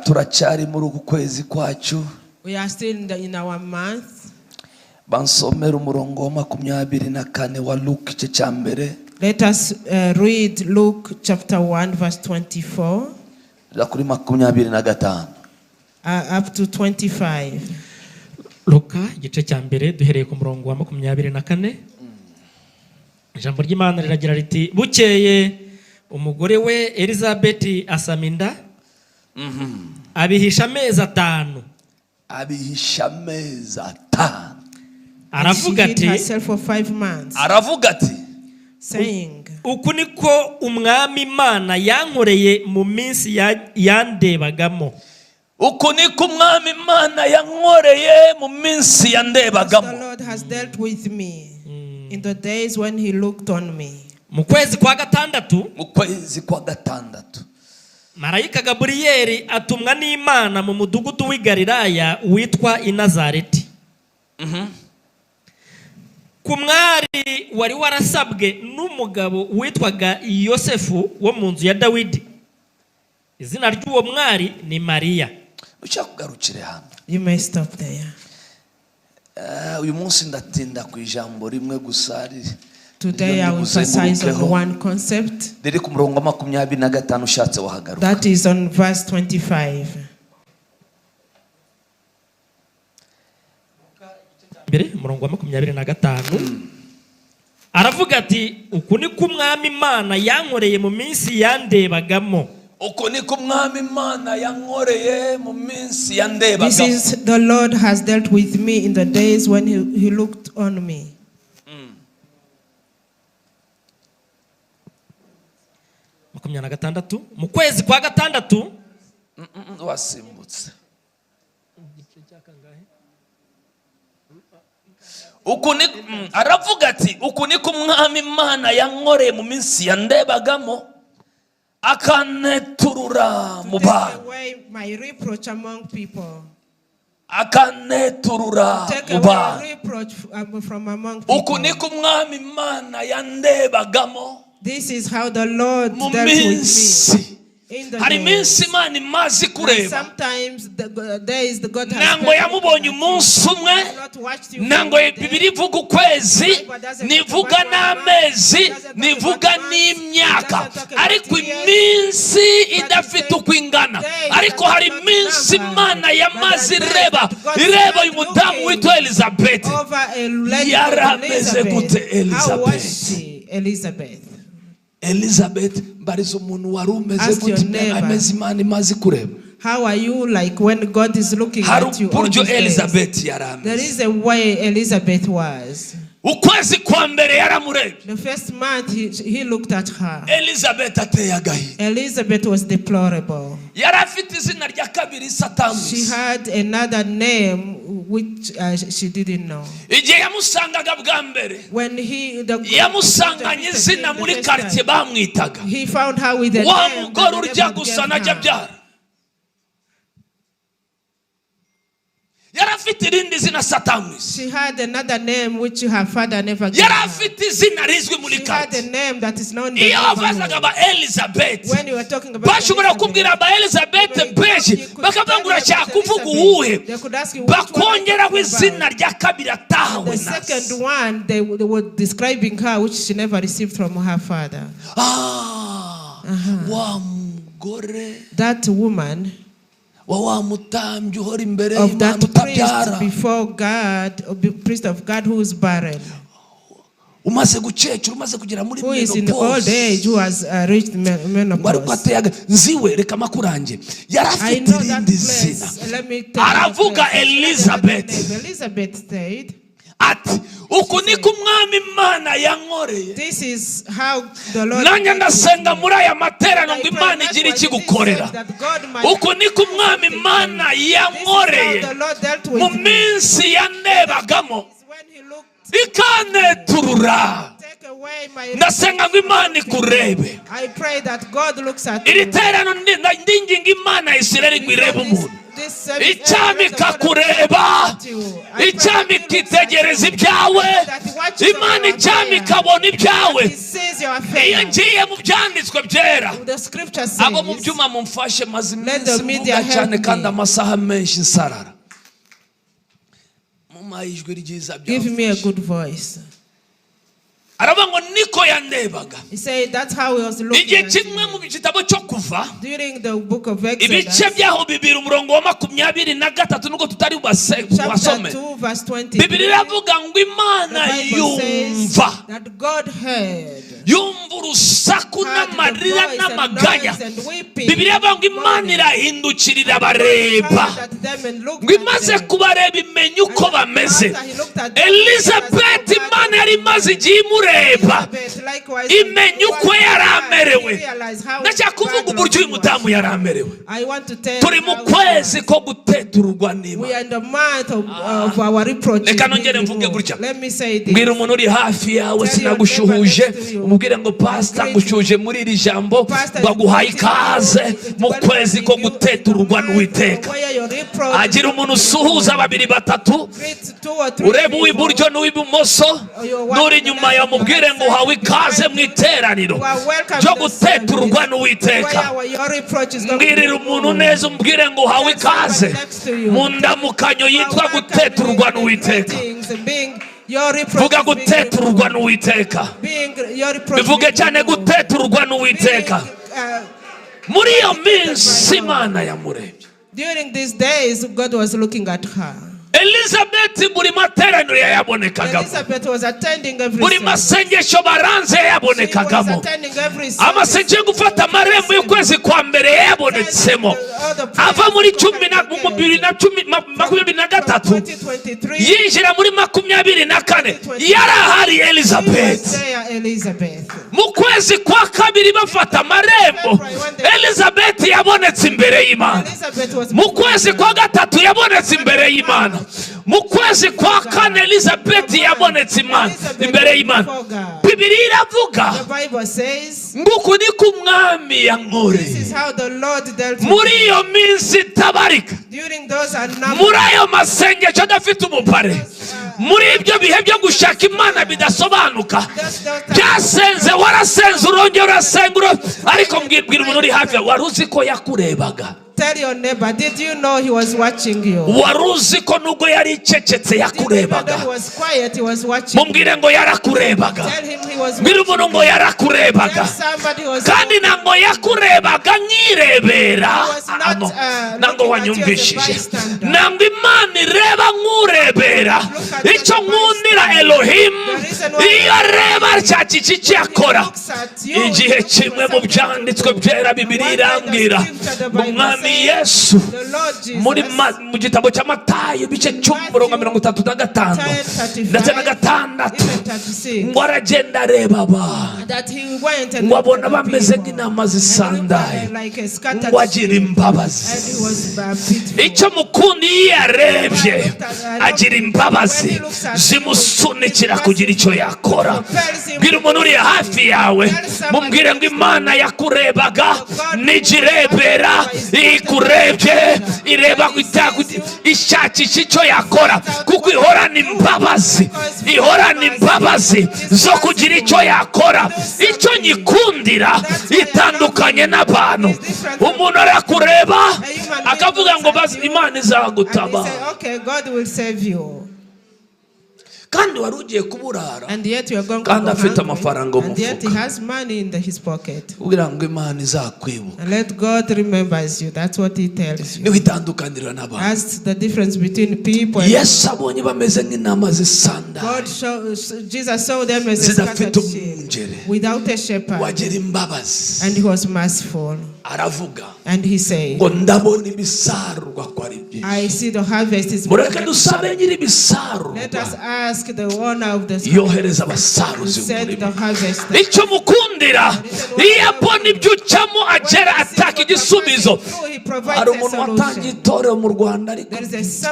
Turacyari muri uku kwezi kwacu. We are still in our month. Bansomera umurongo wa 24 wa Luke igice cya mbere. Let us read Luke chapter 1 verse 24 kuri 25 up to 25. Luka igice cya mbere duhereye ku murongo wa 24. Ijambo ry'Imana riragira riti bukeye umugore we Elizabeth asaminda abihisha amezi 5. Aravuga ati saying, uku niko umwami Imana yankoreye mu minsi yandebagamo. Uku niko umwami Imana yankoreye mu minsi yandebagamo. The Lord has dealt with me in the days when he looked on me. Mu kwezi kwa gatandatu, Marayika Gaburiyeli atumwa n'Imana mu mudugudu w'i Galilaya witwa i Nazareti. Ku mwari wari warasabwe n'umugabo witwaga Yosefu wo mu nzu ya Dawidi. Izina ry'uwo mwari ni Mariya. Ucakugarukire hano. You may stop there. Uyu munsi ndatinda ku ijambo rimwe gusa. Today I will emphasize on one concept. Diri ku murongo wa 25 ushatse wahagaruka. That is on verse 25. Mbere murongo wa 25 aravuga ati uku niko umwami Imana yankoreye mu minsi yandebagamo. Uko niko umwami Imana yankoreye mu minsi yandebagamo. This is the Lord has dealt with me in the days when he looked on me. Mu kwezi kwa gatandatu wasimbutse. Uku ni aravuga ati uku niko umwami Imana yankoreye mu minsi yandebagamo akaneturura mu bantu. My reproach among people. Akaneturura mu bantu. Reproach from among people. Uku niko umwami Imana yandebagamo. This is how the Lord dealt with me. Hari minsi Imana imaze kureba. Sometimes there is the God has nango yamubonye umunsi umwe, nango Bibiri ivuga ukwezi, nivuga n'amezi, nivuga n'imyaka, ariko iminsi idafite uko ingana. Ariko hari minsi Imana yamaze ireba uyu mudamu witwa Elizabeth. Yarameze gute Elizabeth barizo umuntu warumeze gute amezi Imana imaze kureba. How are you like when God is looking at you? There is a way Elizabeth was. Ukwezi kwa mbere yaramurebye. The first month he looked at her. Elizabeth ateye agahinda. Elizabeth was deplorable. Yarafite izina rya kabiri Satamus. She had another name which she didn't know. Igihe yamusangaga bwa mbere. When yamusanganye izina muri quartier bamwitaga. He found her with a name. Wa mugore urya gusa najya byara. Yarafite irindi zina Satamus. She had another name which her father never gave her. Yarafite izina rizwi muri quartier. She had a name that is known. Iyo bavugaga ba Elizabeth. When you were talking about bashobora kubwira ba Elizabeth benshi bakabangura cyaka kuvuga uwuhe. Bakongeraho izina rya kabiri atahawe the second one they were describing her which she never received from her father. Wa mugore. That woman of that priest before God, priest of God who is barren, who is in old age, who has reached menopause. I know that place. Let me tell you, Elizabeth said, this is how the Lord nanya ndasenga muri aya materaniro ngo Imana igira ikigukorera. Uko niko umwami Imana yankoreye mu minsi yandebagamo ikaneturura. Ndasenga ngo Imana ikurebe. I pray that God looks at you. Iri teraniro ndinginga Imana Isirayeli ngo irebe umuntu. icyami kakureba, icyami kitegereza ibyawe, Imana icyami kabona ibyawe. Iyo ngiye mu byanditswe byera, abo mu byuma mumfashe maze iminsi mvuga cyane kandi amasaha menshi nsarara. Mumayijwe ryiza byawe. Give me a good voice. Aravuga ngo niko yandebaga. He said that's how he was looking. Igihe kimwe mu gitabo cyo kuva, during the book of Exodus, ibice byaho bibiri umurongo wa 23 nuko tutari basome. Chapter 2 verse 20. Bibiri iravuga ngo Imana yumva. That God heard. Yumva urusaku n'amarira n'amaganya. Bibiri iravuga ngo Imana irahindukirira bareba. Ngo imaze kubareba imenya uko bameze. Elizabeth Imana yari imaze igihe imureba, imenya uko yaramerewe. Ndashaka kuvuga uburyo uyu mudamu yaramerewe. Turi mu kwezi ko guteturwa n'Imana. Reka nongere mvuge gutya. Mbwira umuntu uri hafi yawe sinagushuhuje, umubwire ngo pastor ngushuhuje muri iri jambo, baguhaye ikaze mu kwezi ko guteturwa n'Uwiteka. Agira umuntu usuhuza babiri batatu, ureba uw'iburyo n'uw'ibumoso, n'uri nyuma yamubwire ngo uhawe ikaze mu iteraniro ryo guteturwa n'Uwiteka. Mbwirira umuntu neza umubwire ngo uhawe ikaze mu ndamukanyo yitwa guteturwa n'Uwiteka. Vuga guteturwa n'Uwiteka. Bivuge cyane guteturwa n'Uwiteka. Muri iyo minsi Imana yamurebye. During these days God was looking at her. Elizabeth buri materaniro yabonekagamo, buri masengesho baranze yabonekagamo, amasengesho gufata amarembo y'ukwezi kwa mbere yabonetsemo, ava muri 2023 yinjira muri 24 yarahari Elizabeth. Mu kwezi kwa kabiri bafata amarembo, Elizabeth yabonetse imbere y'Imana. Mu kwezi kwa gatatu yabonetse imbere y'Imana. Mu kwezi kwa kane Elizabeth yabonetse imbere y'Imana. Bibiri iravuga nguko niko umwami yankoreye muri iyo minsi tabarika, muri ayo masengesho adafite umubare, muri ibyo bihe byo gushaka Imana bidasobanuka, byasenze warasenze urongera urasenga, ariko mbwira umuntu uri hafi, wari uzi ko yakurebaga? Tell your neighbor, did you know he was watching you? Waruzi ko nubwo yari icecetse yakurebaga? Mumbwire ngo yarakurebaga. Mbwira umuntu ngo yarakurebaga. Kandi nango yakurebaga nyirebera. Nango wanyumvishije. Nango Imana ireba nkurebera. Icyo nkundira Elohim, iyo areba cyaki cyakora. Igihe kimwe mu byanditswe byera Bibiliya irambwira umwami Yesu muri mu gitabo cya Matayo ibice 35 ndetse na 6 ngo aragenda areba abantu, ngo abona bameze nk'intama zisandaye, ngo agira imbabazi. Icyo mukundi yarebye agira imbabazi zimusunikira kugira icyo yakora. Bwira umuntu uri hafi yawe, mumbwire ngo Imana yakurebaga nigirebera, ikurebye ireba ishakisha icyo yakora, kuko ihorana imbabazi zo kugira icyo yakora. Icyo nyikundira itandukanye n'abantu. Umuntu arakureba akavuga ngo Imana izagutabara, kandi wari ugiye kuburara, kandi afite amafaranga mu mufuka, kugira ngo Imana izakwibuka. Let God remembers you. That's what he tells you. Niho itandukanira n'abantu. That's the difference between people. Yesu abonye bameze nk'intama zisandaye, Jesus saw them as a scattered sheep without a shepherd, wagira imbabazi, and he was merciful. Aravuga, and he said, ngo ndabona ibisarurwa ko ari byinshi. I see the harvest is mureke dusabe nyiri ibisarurwa. Let us ask the owner of the yohereza abasaruzi umurimo. Icyo mukundira iyo abona ibyo ucamo agera ataka igisubizo. Hari umuntu watangiye itorero mu Rwanda, ariko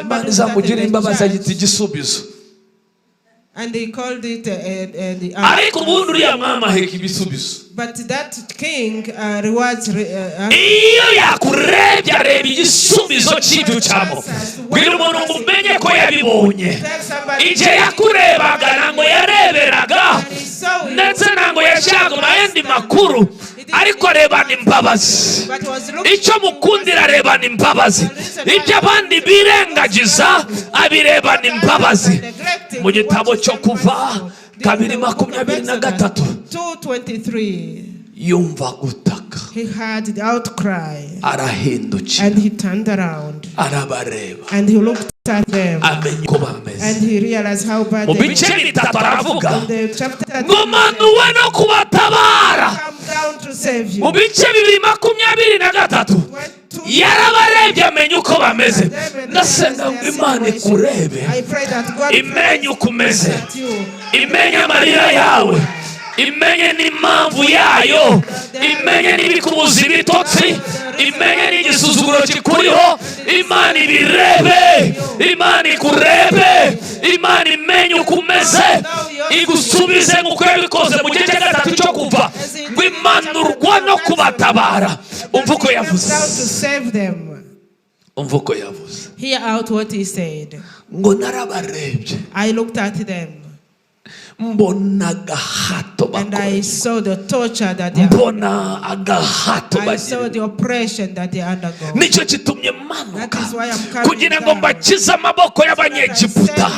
Imana izamugira imbabazi agita igisubizo. And they called it the ariko ubundi uriya mwami aheka ibisubizo. But that king rewards iyo yakurebye areba igisubizo cy'ibyo ucamo. Bwira umuntu ngo umenye ko yabibonye. Igihe yakurebaga ntabwo yareberaga ndetse ntabwo yashaka ayandi makuru, ariko arebana imbabazi. Icyo mukundira arebana imbabazi, ibyo abandi birengagiza abirebana imbabazi. Mu gitabo cyo Kuva 2:23 yumva gutaka, he heard the outcry, arahindukira, and he turned around, arabareba, and he looked at them, amenye ko bameze, and he realized how bad mu they bice bitatu aravuga were. ngo manuwe no kubatabara. Come down to save you. Mu bice 2:23 yarabarebye amenye uko bameze. Ndasenga ngo Imana ikurebe, imenye uko umeze, imenye amarira yawe, imenye n'impamvu yayo, imenye n'ibikubuza ibitotsi, imenye n'igisuzuguro kikuriho. Imana ibirebe, Imana ikurebe, Imana imenye uko umeze, igusubize nk'uko yabikoze mu gice cya 3 cyo Kuva, ngo imanurwa no kubatabara. Umva uko yavuze, umva uko yavuze. Hear out what he said. Ngo narabarebye, I looked at them, mbona agahato and I saw the torture that mbona agahato I saw the oppression that they undergo. Nicyo kitumye manuka kugira ngo mbakize amaboko y'Abanyegiputa,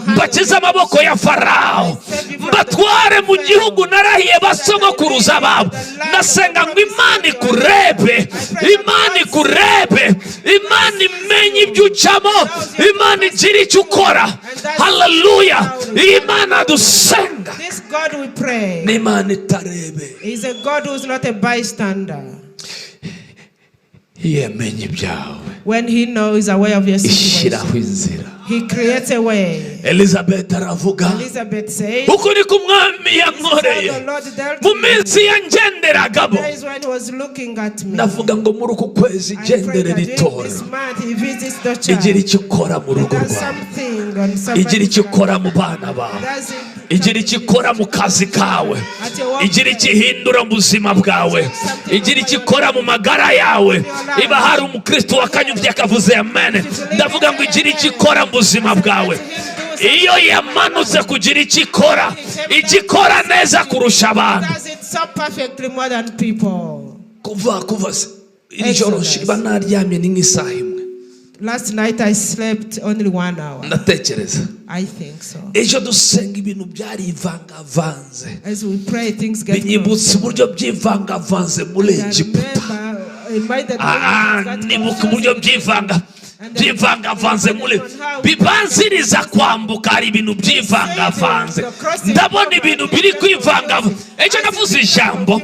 mbakize amaboko ya Farawo, mbatware mu gihugu narahiye basogokuruza babo. Ndasenga ngo Imana ikurebe, Imana ikurebe, Imana imenye ibyo ucamo, Imana igira icyo ukora. Hallelujah. Imana dusenga, This God we pray n'Imana itarebe, is a God who is not a bystander. yamenye ibyawe, when he knows aware of your ishyiraho situation, inzira. he creates a way. Elizabeth aravuga, Elizabeth said, uko niko umwami yankoreye mu minsi yangenderagamo. that is when he was looking at me. Ndavuga ngo muri uku kwezi I pray gendere that in ritora, this month he visits the igira church. icyo ukora mu rugo Does rwawe, something on igira somebody's icyo life. ukora mu bana bawe, Does igira icyo ukora mu kazi kawe, igira icyo ihindura mu buzima bwawe, igira icyo ukora mu magara yawe. Iba hari umukristo wakanyumvye akavuze amen, ndavuga ngo igira icyo ikora mu buzima bwawe. Iyo yamanutse kugira icyo ikora, igikora neza kurusha abantu. does it so perfectly more than people. Kuva iri joro shiba naryamye ni nk'isaha imwe. Last night I slept only 1 hour. Ndatekereza I think so. ejo dusenga ibintu byari ivangavanze, As we pray, things get binyibutsa uburyo byivangavanze muri Egiputa. Nibuka uburyo byivangavanze muri bibanziriza kwambuka, hari ibintu byivangavanze. Ndabona ibintu biri kwivangavanze. Ejo navuze ijambo,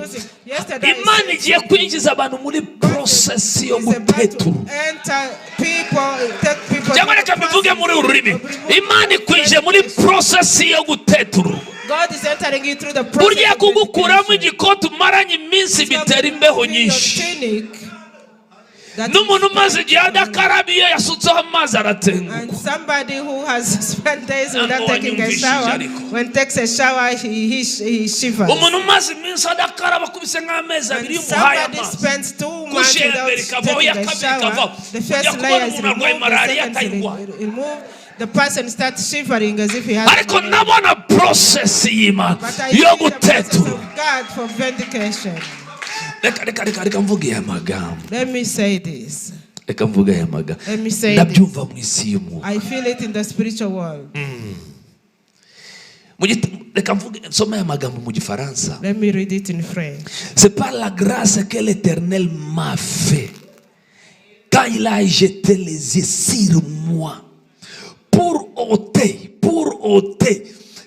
Imana igiye kwinjiza abantu muri process yo gutetura. Cyangwa reka mbivuge muri uru rurimi, Imana ikwinjiye muri process yo gutetura. God is entering you through the process. Burya kugukuramo igikoti umaranye iminsi bitera imbeho nyinshi. N'umuntu umaze igihe adakarabiye yasutseho amazi aratenguka. And somebody who has spent days without taking a shower, when takes a shower he shivers. Umuntu umaze iminsi adakaraba kubise nk'amezi abiri y'umuhaye Somebody amazi. spends 2 months without taking a shower. The first layer is removed, the second removed. The person starts shivering as if he has. Ariko nabona process y'Imana yo gutetura. God for vindication. Reka mvuge aya magambo. Let me say this. Reka mvuge aya magambo. Let me say Ndabyumva mu isi y'umwuka. I feel it in the spiritual world. Reka mvuge nsome aya magambo mu Gifaransa. Let me read it in French. C'est par la grâce que l'Éternel m'a fait quand il a jeté les yeux sur moi pour ôter.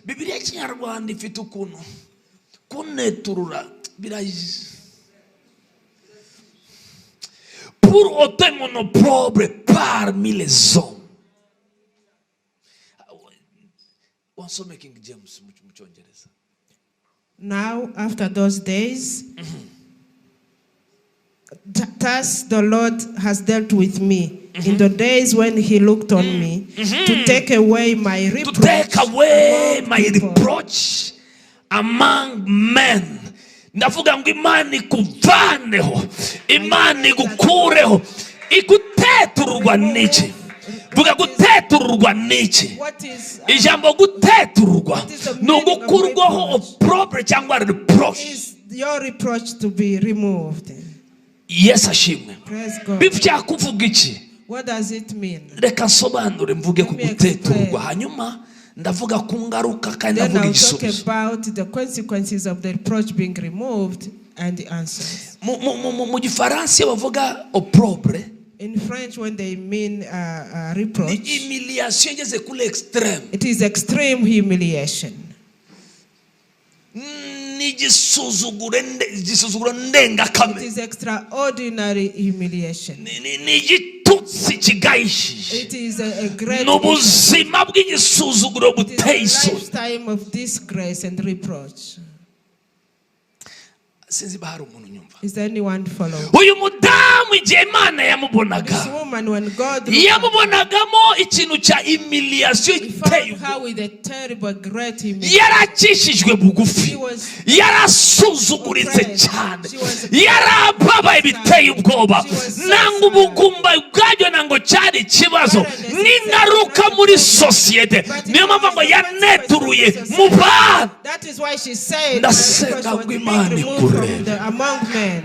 Bibiliya y'Ikinyarwanda ifite ukuntu kuneturura biraje. Pour ôter mon opprobre parmi les hommes. Wasome King James mu Cyongereza. Now, after those days, thus the Lord has dealt with me in the days when he looked on me, to take away my reproach, to take away my reproach among men. Ndavuga ngo Imana ikuvaneho, Imana igukureho, iguteturwa n'iki? Vuga guteturwa n'iki? Ijambo guteturwa ni ugukurwaho opprobre cyangwa reproach. Your reproach to be removed. Yes, ashimwe. Bibya kuvuga iki? What does it mean? Reka nsobanure mvuge ku guteturwa, hanyuma ndavuga ku ngaruka kandi ndavuga igisubizo. About the consequences of the reproach being removed and the answers. Mu Gifaransa bavuga opprobre. In French, when they mean reproach, humiliation igeze kuri extreme. It is extreme humiliation. It is extraordinary humiliation. It is a great lifetime of disgrace and reproach. Is there anyone following? Uyu mudamu igihe Imana yamubonaga, yamubonagamo ikintu cya humiliation iteye ubwoba. Yaracishijwe bugufi, yarasuzuguritse cyane, yarababaye biteye ubwoba. Nango ubugumba bwajyo nango cyari ikibazo n'ingaruka muri societe. Niyo mpamvu ngo yaneturuye mu bana. Ndasenga ngo Imana ikurebe,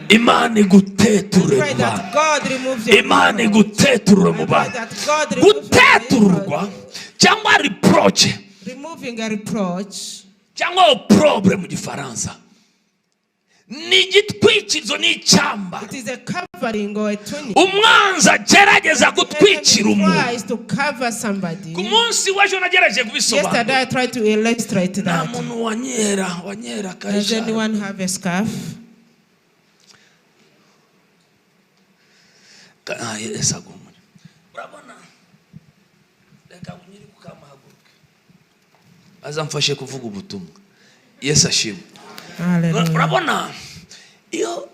Imana iguteture mu bana, Imana iguteture mu bana. Guteturwa cyangwa reproach, removing a reproach, cyangwa opprobre mu Gifaransa, ni igitwikirizo n'icyamba. It is a covering or a tunic. Umwanzi agerageza gutwikira umuntu. To cover somebody. Ku munsi w'ejo nagerageje kubisobanura. Yesterday I tried to illustrate that. Nta muntu wanyera karisha. Does anyone have a scarf? Urabona, reka unyiri kukamahaguruka azamfashe kuvuga ubutumwa. Yesu ashimwe. Urabona, iyo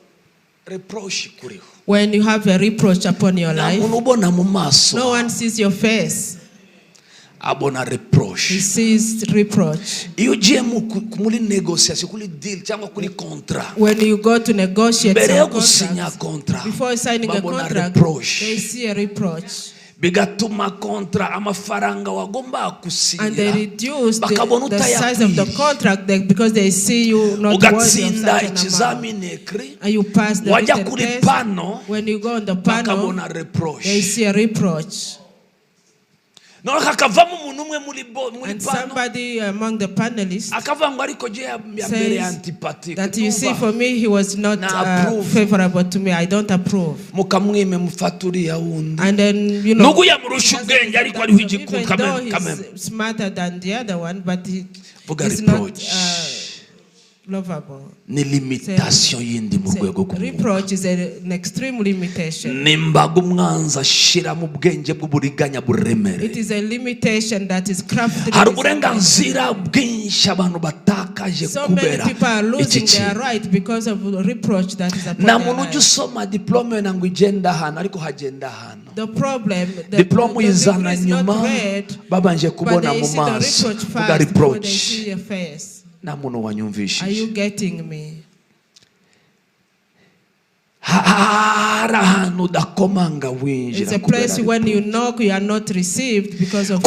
reproach kuriho, when you have a reproach upon your life, no one sees your face. Abona reproach. He sees reproach. Iyo ugiye muri negotiation, kuri deal cyangwa kuri contract, when you go to negotiate contract, before signing a contract, they see a reproach. Bigatuma kontra amafaranga wagomba kusinya, and they reduce the size of the contract because they see you not worthy of such an amount. And you pass the written test. When you go on the panel, they see a reproach. And somebody among the panelists says that, you see, for me he was not favorable to me. I don't approve. And then, you know, even though he's smarter than the other one, but he's not lovable. Reproach is an extreme limitation. It is a limitation that is crafted. So many people are losing their right because of the reproach that is upon their life. The problem, the degree is not read, but they see the reproach first before they see your face. Are you getting me? It's a place when you knock, you are not received because of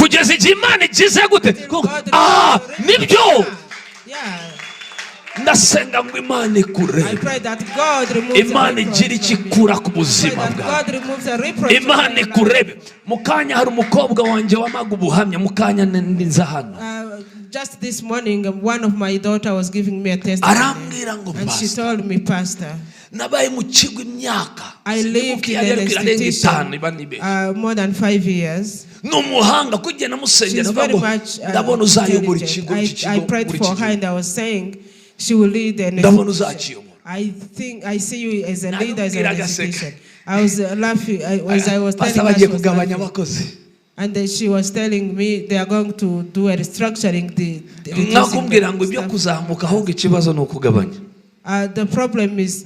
ndasenga ngo Imana ikurebe, Imana igira ikikura ku buzima bwawe, Imana ikurebe. Mukanya hari umukobwa wanjye wamaga ubuhamya, mukanya ndinza hano. Just this morning, one of my daughter was giving me a testimony, and she told me, Pastor, I lived in an institution more than 5 years. She's very much intelligent. I prayed for her and I was saying she will lead an institution. I see you as a leader as an institution. I was laughing as I was telling her she was laughing. And then she was telling me they are going to do a restructuring. The problem is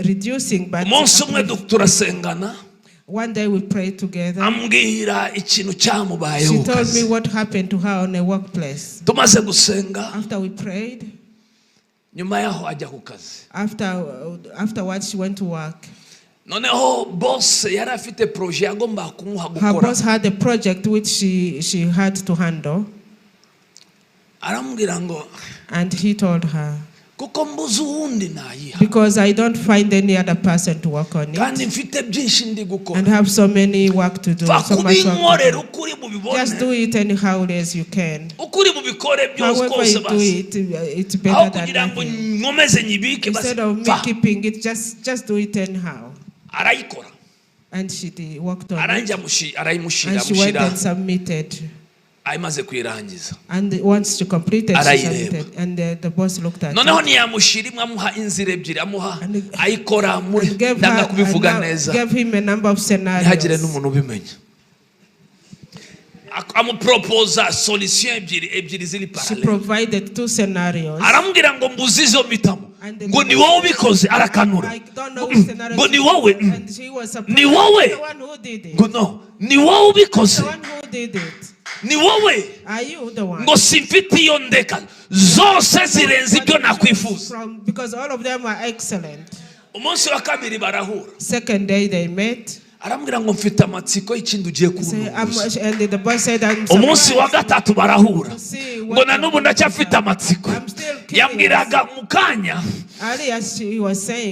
reducing, but One day we prayed together. ambwira ikintu cyamubayeho. She told me what happened to her on a workplace. Tumaze gusenga. After we prayed. Nyuma yaho ajya ku kazi. Afterwards she went to work. Noneho boss yari afite projet agomba kumuha gukora. Her boss had a project which she had to handle. Arambwira ngo. And he told her, kuko mbuze uwundi nayiha. Because I don't find any other person to work on it. Kandi mfite byinshi ndi gukora. And have so many work to do. So much work to do. Ukuri mubibone. Just do it anyhow as you can. Ukuri mubikore byose kose basi. However you do it, it's better than nothing. Ngomeze nyibike basi. Instead of me keeping it, just do it anyhow. Arayikora. And she worked on it. And she went and submitted. Aimaze kuyirangiza. And once she completed, she submitted. And the boss looked at it. Noneho niyamushira amuha inzira ebyiri amuha ayikora muri ndanga kubivuga neza. Gave him a number of scenarios. Ntihagire n'umuntu ubimenya. Amuproposa solution ebyiri ziri parallel. She provided 2 scenarios. Arambwira ngo mbuzizo mitamo. Ngo ni wowe ubikoze arakanura. Ngo ni wowe. Ni wowe. Ngo no. Ni wowe ubikoze. Ni wowe. Ngo simfite iyo ndeka zose zirenze ibyo nakwifuza. Because all of them are excellent. Umunsi wa kabiri barahura. Second day they met. Arambwira ngo mfite amatsiko y'ikindi ugiye kunuza. And the boss said, umunsi wa gatatu barahura. Ngo na n'ubu ndacyafite amatsiko. Yambwiraga mu kanya.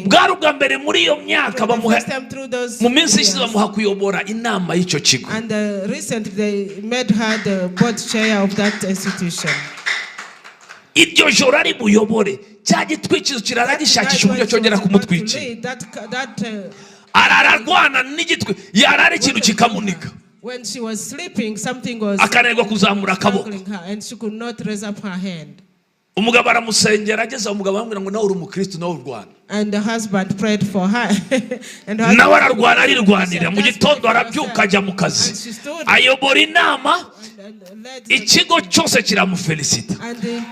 Bwari ubwa mbere muri iyo myaka bamuha mu minsi ishize bamuha kuyobora inama y'icyo kigo. And recently they made her the board chair of that institution. Iryo joro ari buyobore cya gitwikizo kiraragishakisha uburyo cyongera kumutwikira. Arararwana n'igitwe yarari ikintu kikamunika. When she was sleeping, something was akananirwa kuzamura akaboko. And she could not raise up her hand. Umugabo aramusengera ageze umugabo amubwira ngo nawe uri umukristo nawe urwana. And the husband prayed for her. And nawe ararwana arirwanira mu gitondo arabyuka ajya mu kazi. Ayobora inama ikigo cyose kiramufelicita.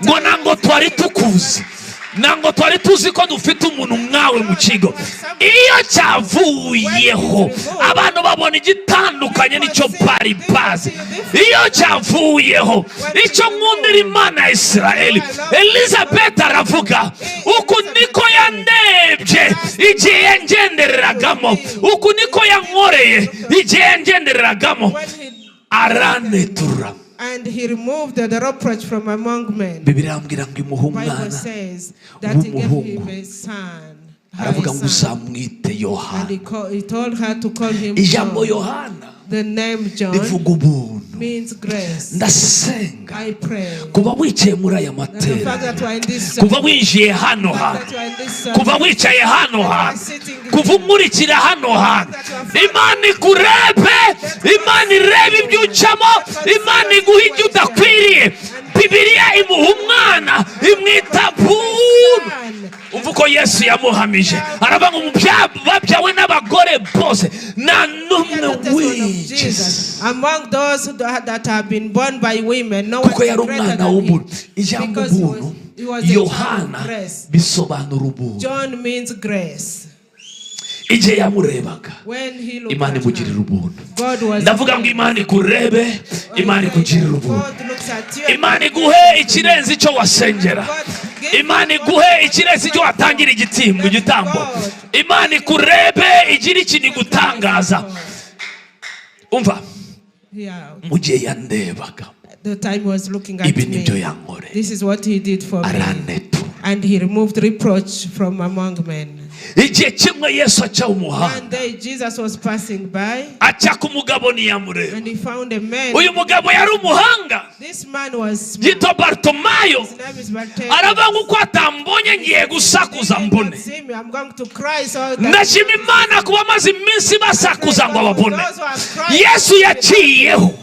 Ngo nango twari tukuzi. Nango twari tuzi ko dufite umuntu mwawe mu kigo. Iyo cyavuyeho abantu babona igitandukanye n'icyo bari bazi. Iyo cyavuyeho icyo nkundira Imana ya Isiraheli. Elizabeth aravuga uku niko yandebye igihe yangendereragamo. Uku niko yankoreye igihe yangendereragamo. Aranetura. And he removed the reproach from among men. Bible says that he gave him a son. And he told her to call him John. The name John means grace. I pray. Kuva wicaye muri aya matera. Kuva winjiye hano hantu. Kuva wicaye hano hantu. Kuva umurikira hano hantu. Imana ikurebe. Imana irebe ibyo ucamo. Imana iguha ibyo udakwiriye. Bibiliya imuha umwana imwita buntu. Umva uko Yesu yamuhamije. Aravuga ngo babyawe n'abagore bose nta n'umwe wigeze. Among those that have been born by women, no one is greater than him. Because he was a child of grace. John means grace. Igihe yamurebaga Imana imugirira ubuntu. Ndavuga ngo Imana ikurebe, Imana ikugirira ubuntu. Imana iguhe ikirenze icyo wasengera. Imana iguhe ikirenze icyo watangira igitambo. Imana ikurebe igira ikintu igutangaza. Umva mu gihe yandebaga. The time was looking at me. This is what he did for me. And he removed reproach from among men. Igihe kimwe Yesu aca umuhanda. One day Jesus was passing by. Aca ku mugabo ntiyamureba. And he found a man. Uyu mugabo yari umuhanga. This man was yitwa Bartimayo. Aravuga ngo uko atambonye ngiye gusakuza mbone. Ndashima Imana kuba amaze iminsi basakuza ngo babone. Yesu yaciyeho.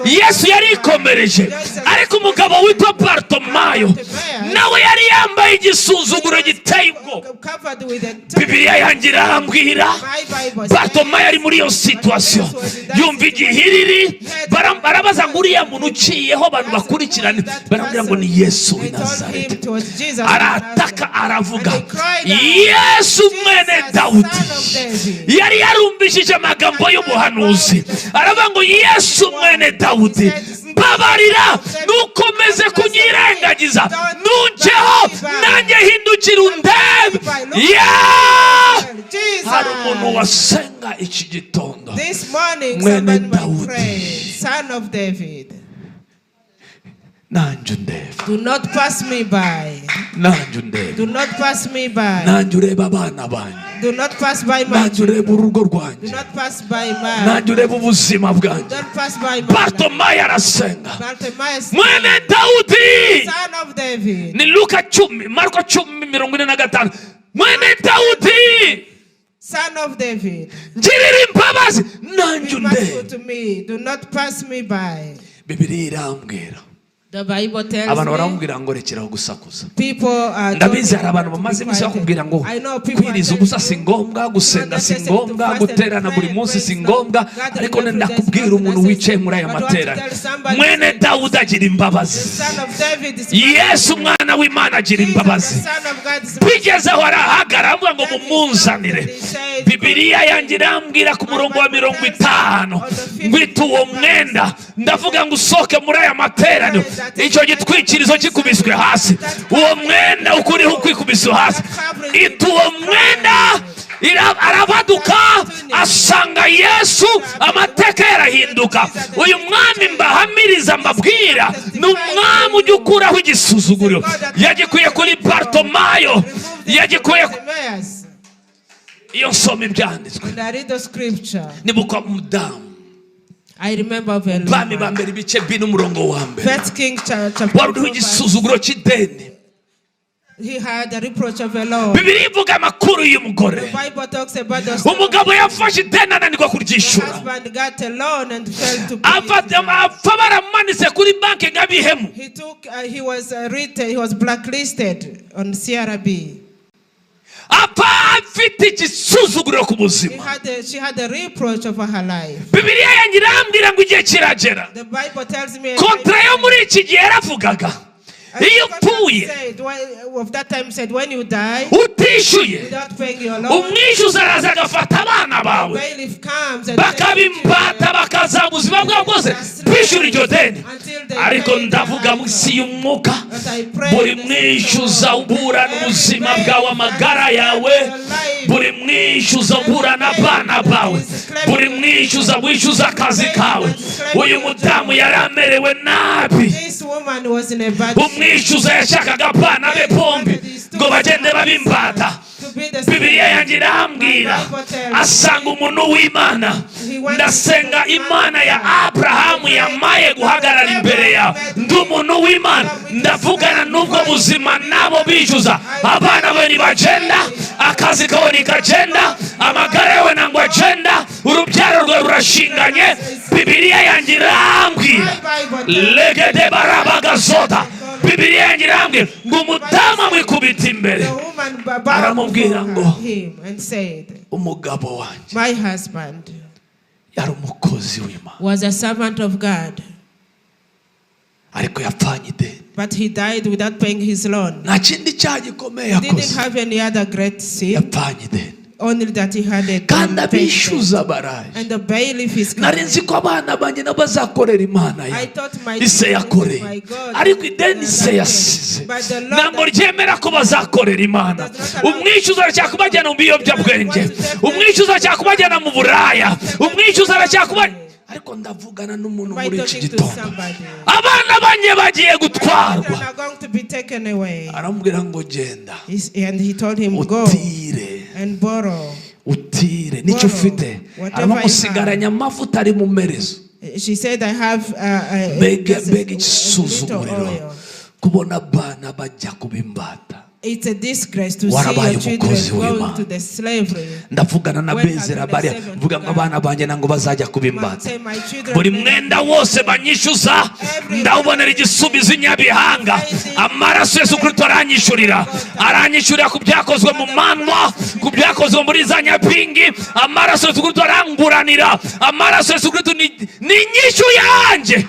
Yesu yari ikomereje. Ariko umugabo witwa Bartimayo Bartimayo nawe yari yambaye igisuzuguro giteye ubwoba. Bibiliya yanjye irambwira Bartimayo ari muri iyo situation yumva igihiriri, barabaza ngo uriya muntu uciyeho abantu bakurikirana, barambwira ngo ni Yesu w'i Nazareti. Arataka aravuga Yesu mwene Dawudi. Yari yarumvishije amagambo y'umuhanuzi, aravuga ngo Yesu mwene Dawudi, mbabarira nukomeze kunyirengagiza, nunceho nanjye hindukira undebe. Hari umuntu wasenga iki gitondo, mwene Dawudi, son of David. Nanjye undebe. Do not pass me by. Nanjye undebe. Do not pass me by. Nanjye ureba abana banjye. Do not pass by my. Nanjye ureba urugo rwanjye. Do not pass by my. Nanjye ureba ubuzima bwanjye. Don't pass by my. Bartimayo arasenga. Bartimayo, mwene Dawudi, son of David. ni Luka 10 Marko 10:45. mwene Dawudi, son of David, ngirira imbabazi, nanjye undebe. to me. Do not pass me by. Bibiliya irambwira, The Bible tells abantu me baramubwira ngo rekeraho gusakuza. people are Ndabizi hari abantu bamaze iminsi bakubwira ngo kwiriza ubusa si ngombwa, gusenga si ngombwa, guterana buri munsi si ngombwa, ariko ndakubwira umuntu wicaye muri aya materaniro, mwene Dawudi agira imbabazi. Yesu umwana w'Imana agira imbabazi. Bigezeho arahagara avuga ngo mumunzanire. Bibiliya yanjye irambwira ku murongo wa 50 ngo itu uwo mwenda, ndavuga ngo usohoke muri aya materaniro, icyo gitwikirizo kikubiswe hasi, uwo mwenda ukuriho kwikubiswe hasi, itu uwo mwenda arabaduka asanga Yesu, amateka yarahinduka. Uyu mwami mbahamiriza mbabwira ni umwami ujya ukuraho igisuzuguriro. Yagikuye kuri Bartimayo, yagikuye iyo nsoma ibyanditswe. Nibuka umudamu, I remember very well. Bami bambere ibice bino umurongo wa mbere. First King chapter 4. He had a reproach of the Lord. Bibiliya ivuga amakuru y'umugore. The Bible talks about the umugabo yafashe ideni ananirwa kuryishura. husband got a loan and failed to pay. Baramanitse kuri banki ngabihemu. He was blacklisted on CRB. Afite igisuzuguriro ku buzima. She had a reproach over her life. Bibiliya yanjye irambwira ngo igihe kiragera. The Bible tells me kontra yo muri iki gihe yaravugaga iyo upfuye of that time said when you die utishyuye without paying your loan, umwishyuza araza agafata abana bawe bakabimbata bakaza ubuzima bwabo bwose kwishyura iryo deni. Ariko ndavuga mu isi y'umwuka, buri mwishyuza uburana ubuzima bwawe, amagara yawe, buri mwishyuza uburana abana bawe, buri mwishyuza wishyuza akazi kawe. Uyu mudamu yaramerewe nabi, umwishyuza yashakaga abana be bombi ngo bagende babimbata. Bibiliya yanjye irambwira asanga umuntu w'Imana, ndasenga Imana ya Abrahamu yamaye guhagarara imbere yawe, ndi umuntu w'Imana, ndavugana n'ubwo buzima nabo bishyuza. Abana be ntibagenda, akazi kawe ntikagenda, amagara yawe ntabwo agenda, urubyaro rwawe rurashinganye. Bibiliya yanjye irambwira legede barabagazoda. Bibiliya yanjye irambwira ngo umudamu amwikubita imbere, aramubwira ngo umugabo wanjye, my husband yari umukozi w'Imana, was a servant of God, ariko yapfanye ideni, but he died without paying his loan. nta kindi cyaha gikomeye He didn't yakoze, have any other great sin, yapfanye ideni only that he had a kandi debt. abishyuza baraje. And the bailiff is nari coming. nzi ko abana banjye nabo bazakorera Imana I ye, thought my ise yakoreye, my God, ariko ideni ise yasize but the Lord ntabwo ryemera ko bazakorera Imana. Umwishyuza aracyakubajyana mu biyobyabwenge, umwishyuza aracyakubajyana mu buraya, umwishyuza aracyakubajyana. Ariko ndavugana n'umuntu muri iki gitondo, abana banjye bagiye gutwarwa, aramubwira ngo genda, and he told him go utire and borrow, utire nicyo ufite. aramusigaranya amavuta ari mu merezo. She said, I have mbega igisuzuguriro kubona abana bajya kubimbata. It's a disgrace to see your children going to the slavery. Ndavugana na Bezera bari vuga ngo abana banje nango bazajya kubimbata buri mwenda wose banyishyuza ndawubonera igisubizo inyabihanga amaraso Yesu Kristo aranyishurira ku byakozwe mu manwa ku byakozwe muri za nyapingi amaraso Yesu Kristo aranguranira amaraso Yesu Kristo ni inyishu yanjye. It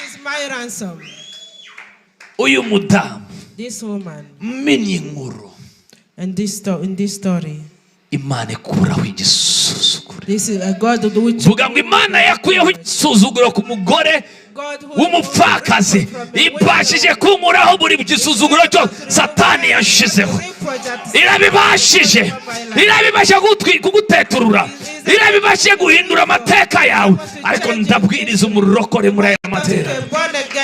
is my ransom. Uyu mudamu this woman menye inkuru and in this story Imana ikuraho igisuzuguro. This is a God which vuga ngo Imana yakuyeho igisuzuguro ku mugore w'umupfakazi ibashije kunkuraho buri gisuzuguro cyo Satani yashizeho. Irabibashije kuguteturura, irabibashije guhindura amateka yawe. Ariko ndabwiriza umurokore muri aya matera.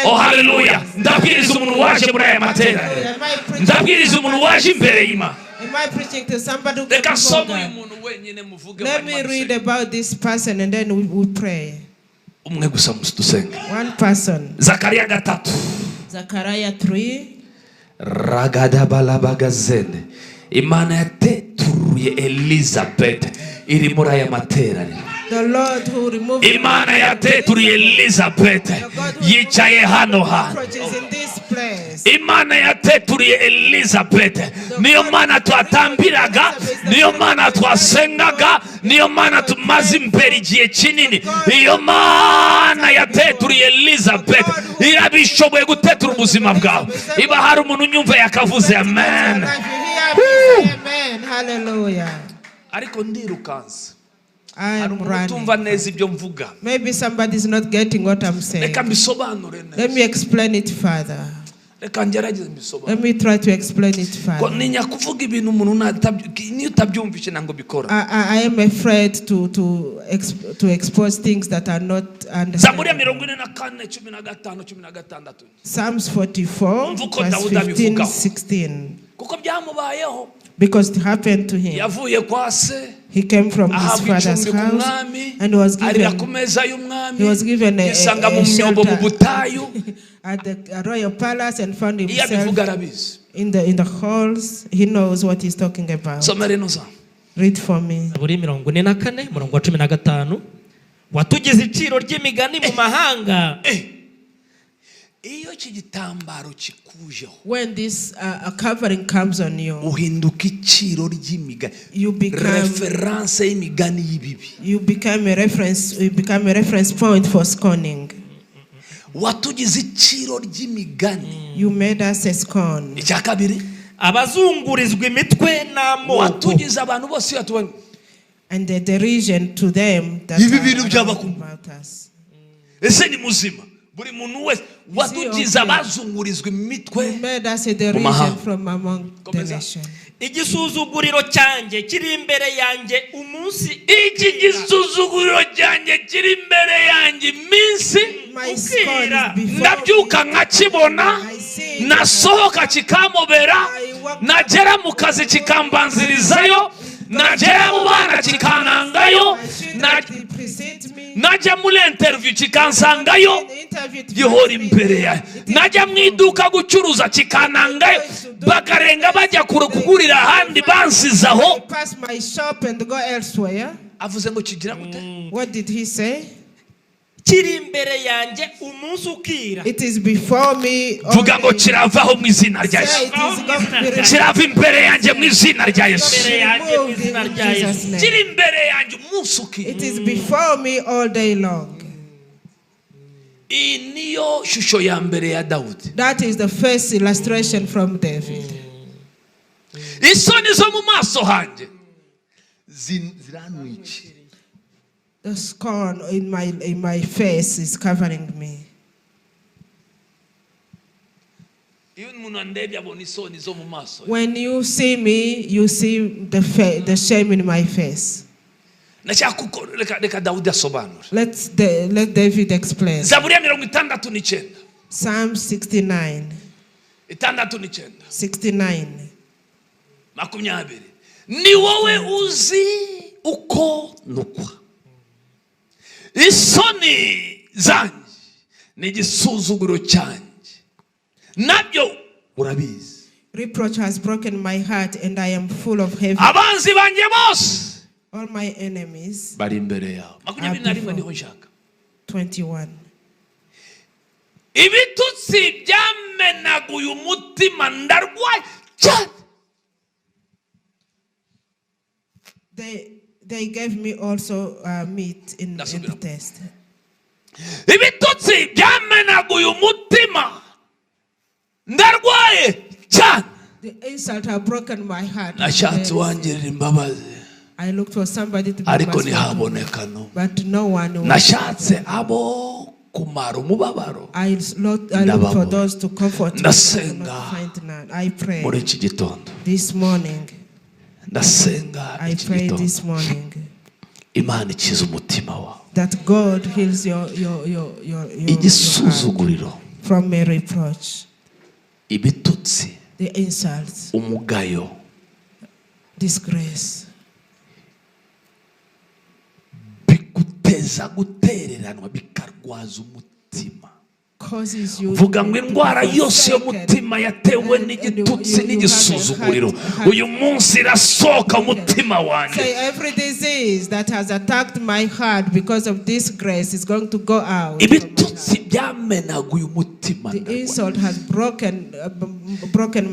Oh haleluya, ndabwiriza umuntu waje muri aya matera, ndabwiriza umuntu waje imbere y'Imana. Am I preaching to somebody who can Let me read about this person and then we pray. One person. Zakaria 3. Zakaria 3. Ragadabalabagazende. Imana yateturuye Elizabeth iri muri aya materaniro. The Lord who removed Imana yateturuye Elizabeth yicaye hano hano. Imana yateturiye Elizabeth, niyo Mana twatambiraga, niyo Mana twasengaga, niyo Mana tumaze imbere igihe kinini. Iyo Mana yateturiye Elizabeth irabishoboye gutetura ubuzima bwawe. Iba hari umuntu unyumva yakavuze amen. Amen. Hallelujah. Ariko ndirukanse. Maybe somebody is not getting what I'm saying. Let me explain it further. Let me try to explain it further. I am afraid to expose things that are not understandable. Psalms 44, verse 15, 16. Because it happened to him. He came from his father's house and was given a shelter at the royal palace and found himself in the halls. He knows what he's talking about. Read for me. Watugize iciro ry'imigani mu mahanga. When this covering comes on you, you become a reference point for scorning. You made us a scorn. Abazungurizwa imitwe n'amoko. And the derision to them that are about us. Buri muntu wese watugiza abazungurizwa imitwe made us a derision from among the nation. Igisuzuguriro cyanjye kiri imbere yanjye umunsi. Iki gisuzuguriro cyanjye kiri imbere yanjye iminsi ukira. Ndabyuka nkakibona, nasohoka kikamobera, nagera mu kazi kikambanzirizayo, nagera mu bana kikanangayo, najya muri interview kikansangayo gihora imbere yawe, najya mu iduka gucuruza kikanangayo bakarenga bajya kugurira ahandi bansizaho. Avuze ngo kigira gute? What did he say? Kiri imbere yanjye umunsi ukira. It is before me. Vuga ngo kiravaho mu izina rya Yesu. Kirava imbere yanjye mu izina rya Yesu. Kiri imbere yanjye umunsi ukira. It is before me all day long. Niyo shusho ya mbere ya Dawudi. That is the first illustration from David. Isoni zo mu maso hanjye ziranwica. The scorn in my face is covering me. When you see me, you see the shame in my face. Let David explain. Psalm 69. 69. Ni wowe uzi uko nukwa. Isoni zanjye ni igisuzuguro cyanjye nabyo urabizi. Reproach has broken my heart and I am full of heaviness. Abanzi banje bose All my enemies bari imbere yawe. 21 niho nshaka. 21. Ibitutsi byamenaguye umutima ndarwaye cyane. They gave me also meat in the test. Ibitutsi byamenaguye umutima ndarwaye cyane. The insult have broken my heart. Nashatse wangirira imbabazi. I looked for somebody to be Ariko merciful, ntihaboneka no. but no one was. Nashatse abo kumara umubabaro. I looked for those to comfort me. I could not find none. I prayed Muri iki gitondo. this morning. Ndasenga I iki prayed gitondo. this morning Imana ikiza umutima wawe. that God heals your heart Igisuzuguriro. from a reproach, Ibitutsi. the insults, Umugayo. disgrace. Biguteza gutereranwa bikarwaza umutima. Causes you Vuga ngo to be indwara yose forsaken. y'umutima yatewe n'igitutsi n'igisuzuguriro uyu munsi irasohoka umutima wanjye. Say every disease that has attacked my heart because of this grace is going to go out. Ibitutsi byamenaguye umutima. The insult has broken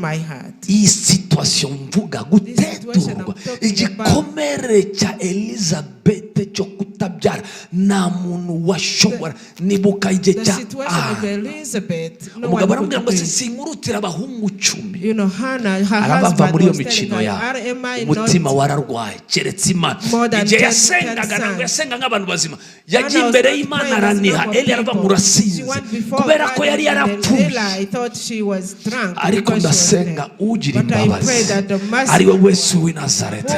my heart. Iyi situation mvuga guteturwa igikomere cya Elizabeth cyo kutabyara nta muntu washobora nibuka igihe cya umugabo aramubwira ngo sinkurutira abahungu 10. arabava muri iyo mikino yawe umutima wararwaye keretse Imana. Igihe yasengaga ntabwo yasenga nk'abantu bazima, yagiye imbere y'Imana araniha. Eli arava murasinze kubera ko yari yarapfuye. Ariko ndasenga ugira imbabazi ari we wese w'i Nazareti,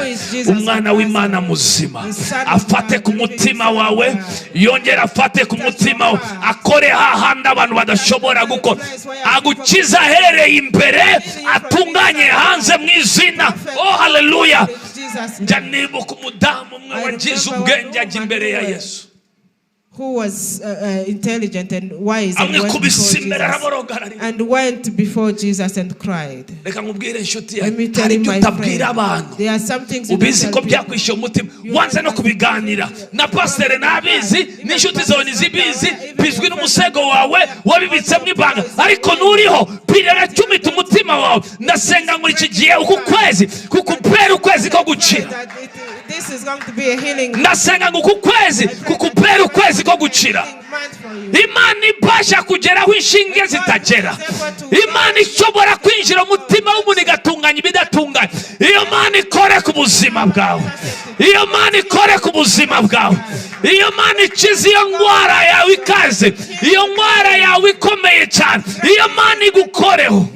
umwana w'Imana muzima, afate ku mutima wawe, yongera afate ku mutima wawe, akore hahandi abantu badashobora gukora, agukiza ahereye imbere, atunganye hanze mu izina. Oh haleluya. Njya nibuka umudamu umwe wagize ubwenge ajya imbere ya Yesu, who was intelligent and wise and went before Jesus and cried. Reka nkubwire inshuti Let me yanjye, tell hari you, ibyo my utabwira friend, abantu there are some things you ubizi don't ko tell people. byakwishyuye umutima, wanze no kubiganira na pasiteri nabizi n'inshuti zawe ntizibizi, bizwi n'umusego wawe wabibitsemo ibanga, ariko nuriho birera cyumita umutima wawe. Ndasenga ngo iki gihe uku kwezi kukupera ukwezi ko gukira. This is going to be a healing. Ndasenga ngo uku kwezi kukupera ukwezi ko gukira. Imana ibasha kugeraho inshinge zitagera. Imana ishobora kwinjira umutima w'umuntu igatunganya ibidatunganye. Iyo Mana ikore ku buzima bwawe, iyo Mana ikore ku buzima bwawe, iyo Mana ikize iyo ndwara yawe ikaze, iyo ndwara yawe ikomeye cyane, iyo Mana igukoreho.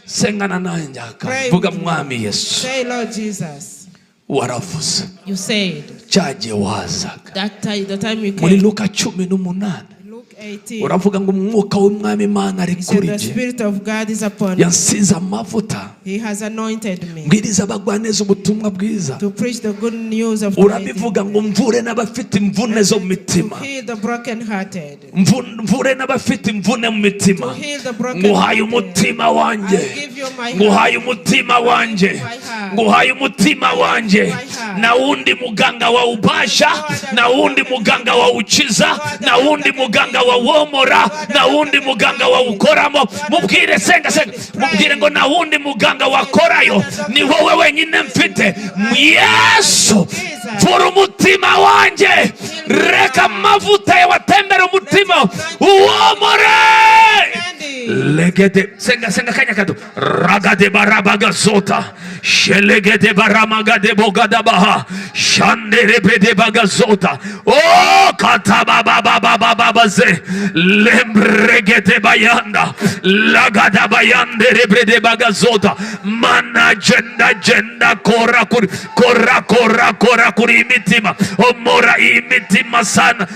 Sengana nanjye vuga mwami Yesu. Say Lord Jesus. Waravuze. You said cyagiye wazaga that the time you muri came. Luka 18 uravuga ngo umwuka w'Umwami Imana ari kuri The jye, Spirit of God is upon me. yansize amavuta He has anointed me mbwiriza abagwaneza ubutumwa bwiza. to preach the good news of Urabivuga ngo mvure n'abafite imvune zo mu mitima, to heal the brokenhearted, mvure n'abafite imvune mu mitima. to heal the broken. Nguhaye umutima wanjye, I give you my nguhaye heart. umutima wanjye, nguhaye umutima wanjye. Na wundi muganga wa ubasha, na wundi muganga wa ukiza, na wundi muganga wa womora, na wundi muganga wa ukoramo. Mubwire senga senga, mubwire ngo na wundi muganga wakorayo ni wowe wenyine mfite. Yesu vura umutima wanjye, reka amavuta yawatembera umutima uwomore. Legede senga senga kanya kado ragade barabaga zota shelegede baramaga de bogada baha shandere bede bagazota o kataba baba baba baba ze lembregede bayanda lagada bayande rebede bagazota mana jenda kora kuri imitima omora imitima sana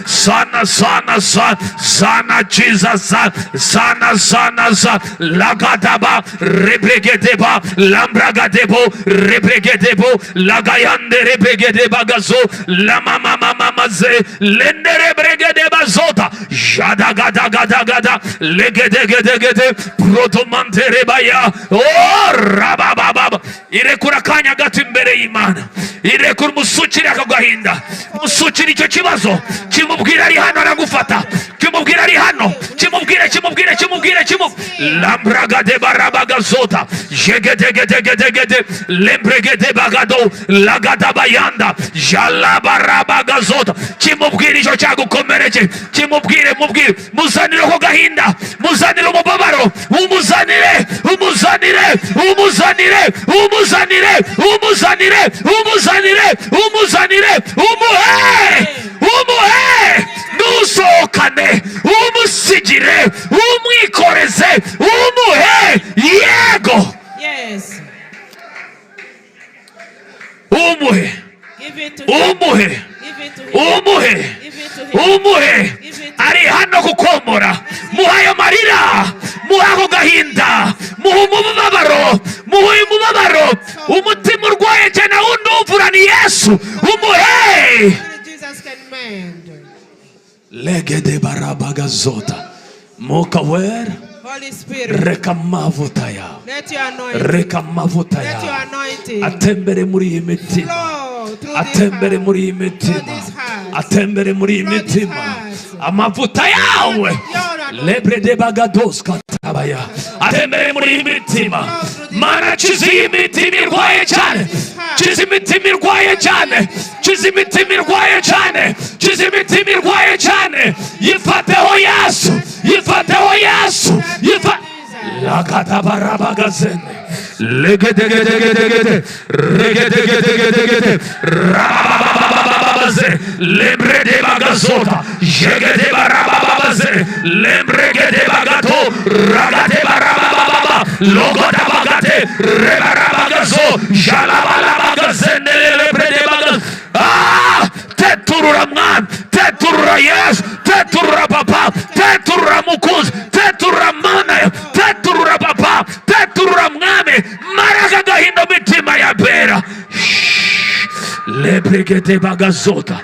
Jesus sana Labaza, Lagadaba, Rebregedeba, Lambragadebo, Rebregedebo, Lagayande Rebregedebagazo, Lamamamaze, Lenderebregedeba Zota, Jadagadagada, Legedegedegede, Protomanterebaya, oh Rabababa, Irekura kanya gato imbere y'Imana, irekura umusukiri akagahinda, umusukiri icyo kibazo, kimubwira ari hano aragufata, kimubwira ari hano, kimubwire, Lambragade barabagazota, Jegedegedegede, Lembregede bagado, Lagadabayanda, Jalabarabagazota, kimubwira icyo cyagukomereje, kimubwire, muzanire ko gahinda, muzanire umubabaro, umuzanire, umuhe, nusohokane, umusigire, umwikoreze, umuhe, yego. Yes. Umuhe. Ari hano kukomora, muhayo marira, muhaho gahinda, umubabaro, umutima urwaye cyane undumvura ni Yesu, umuhe. Jesus can mend. Legede barabagazota, Moka wera, Holy Spirit, reka mavuta yawe, let your anointing, reka mavuta let your yawe anointing atembere muri iyi mitima, flow through atembere muri iyi through mitima, this heart. atembere muri iyi mitima, amavuta yawe lebrede bagados katabaya atembere muri iyi mitima. Mana kiza iyi mitima irwaye cyane, kiza imitima irwaye cyane, kiza imitima irwaye cyane, kiza imitima irwaye cyane, yifateho Yesu, yifateho Yesu, Lagatabarabagazene, legedegedegedegede, regedegedegedegede, rabababababaze, lebrede bagazota, jegede barabababaze, lembregede bagato, ragade barabababa, logoda bagate, rebarabagazo, jalabalabagazene, lebrede bagaz. Teturura mwana, teturura Yesu, teturura papa, teturura mukuzi, teturura mana, teturura papa, teturura mwami, maraga gahinda mitima ya bera. Lebregede bagazota,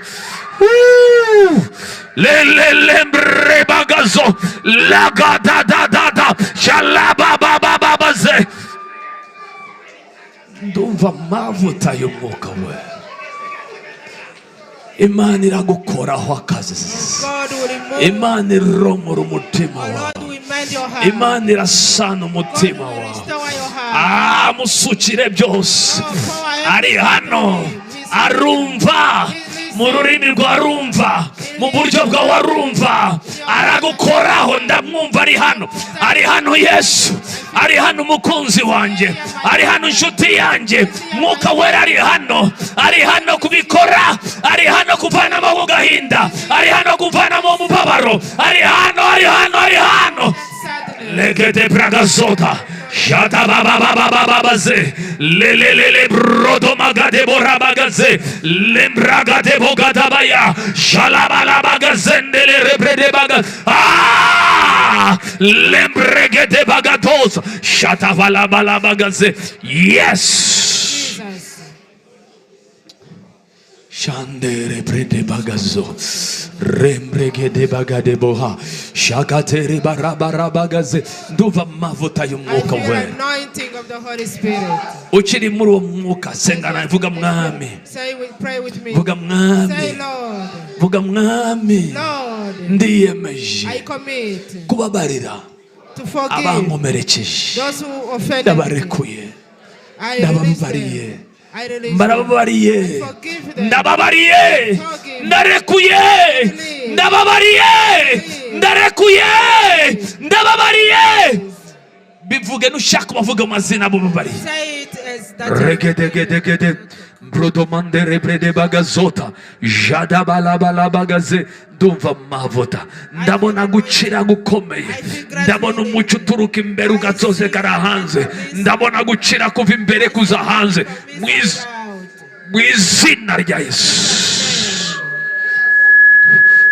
lembre bagazo, lagadadadada, shalababababaze. Ndumva mavuta y'Umwuka wera. Imana iragukoraho akazi, Imana iromora umutima wawe, Imana irasana umutima wawe, musukire byose. Ari hano arumva, mu rurimi rwarumva, mu buryo bwawe arumva, aragukoraho. Ndamwumva ari hano Yesu, ari hano umukunzi wanjye, ari hano inshuti yanjye. Mwuka wera ari hano kubikora, ari hano kuvanamo mu gahinda, ari hano kuvanamo mu mubabaro, ari hano. Legede bragazota, shata bababababaze, lelelele brodo magade borabagaze, lembragade bogadabaya, shalabalabagazendele rebrede bagaz, lembregede bagados, shata valabalabagaze. Yes. Shandere brede bagazo, rembregede bagade boha, shakatere barabarabagaze. Nduva mavuta y'Umwuka wera, anointing of the Holy Spirit. ukiri muri uwo mwuka sengana, vuga mwami, Pray with me. vuga mwami, Say, Lord, vuga mwami, Lord, ndiyemeje I commit kubabarira to forgive abankomerekeje, those who offended me. ndabarekuye, I release ndababariye, them. I release them. mbarababariye, I forgive them. ndababariye, Forgive. ndarekuye, Release. ndababariye, ndarekuye, ndababariye. Bivuge nushaka bavuga amazina abo babariye. Say it as that. Regedegedegede, brodomande rebrede bagazota, jadabalabagaze. Ndumva mavuta, ndabona gucira gukomeye, ndabona umucyo uturuka imbere ugatose kara hanze, ndabona gucira kuva imbere kuza hanze, mu izina rya Yesu.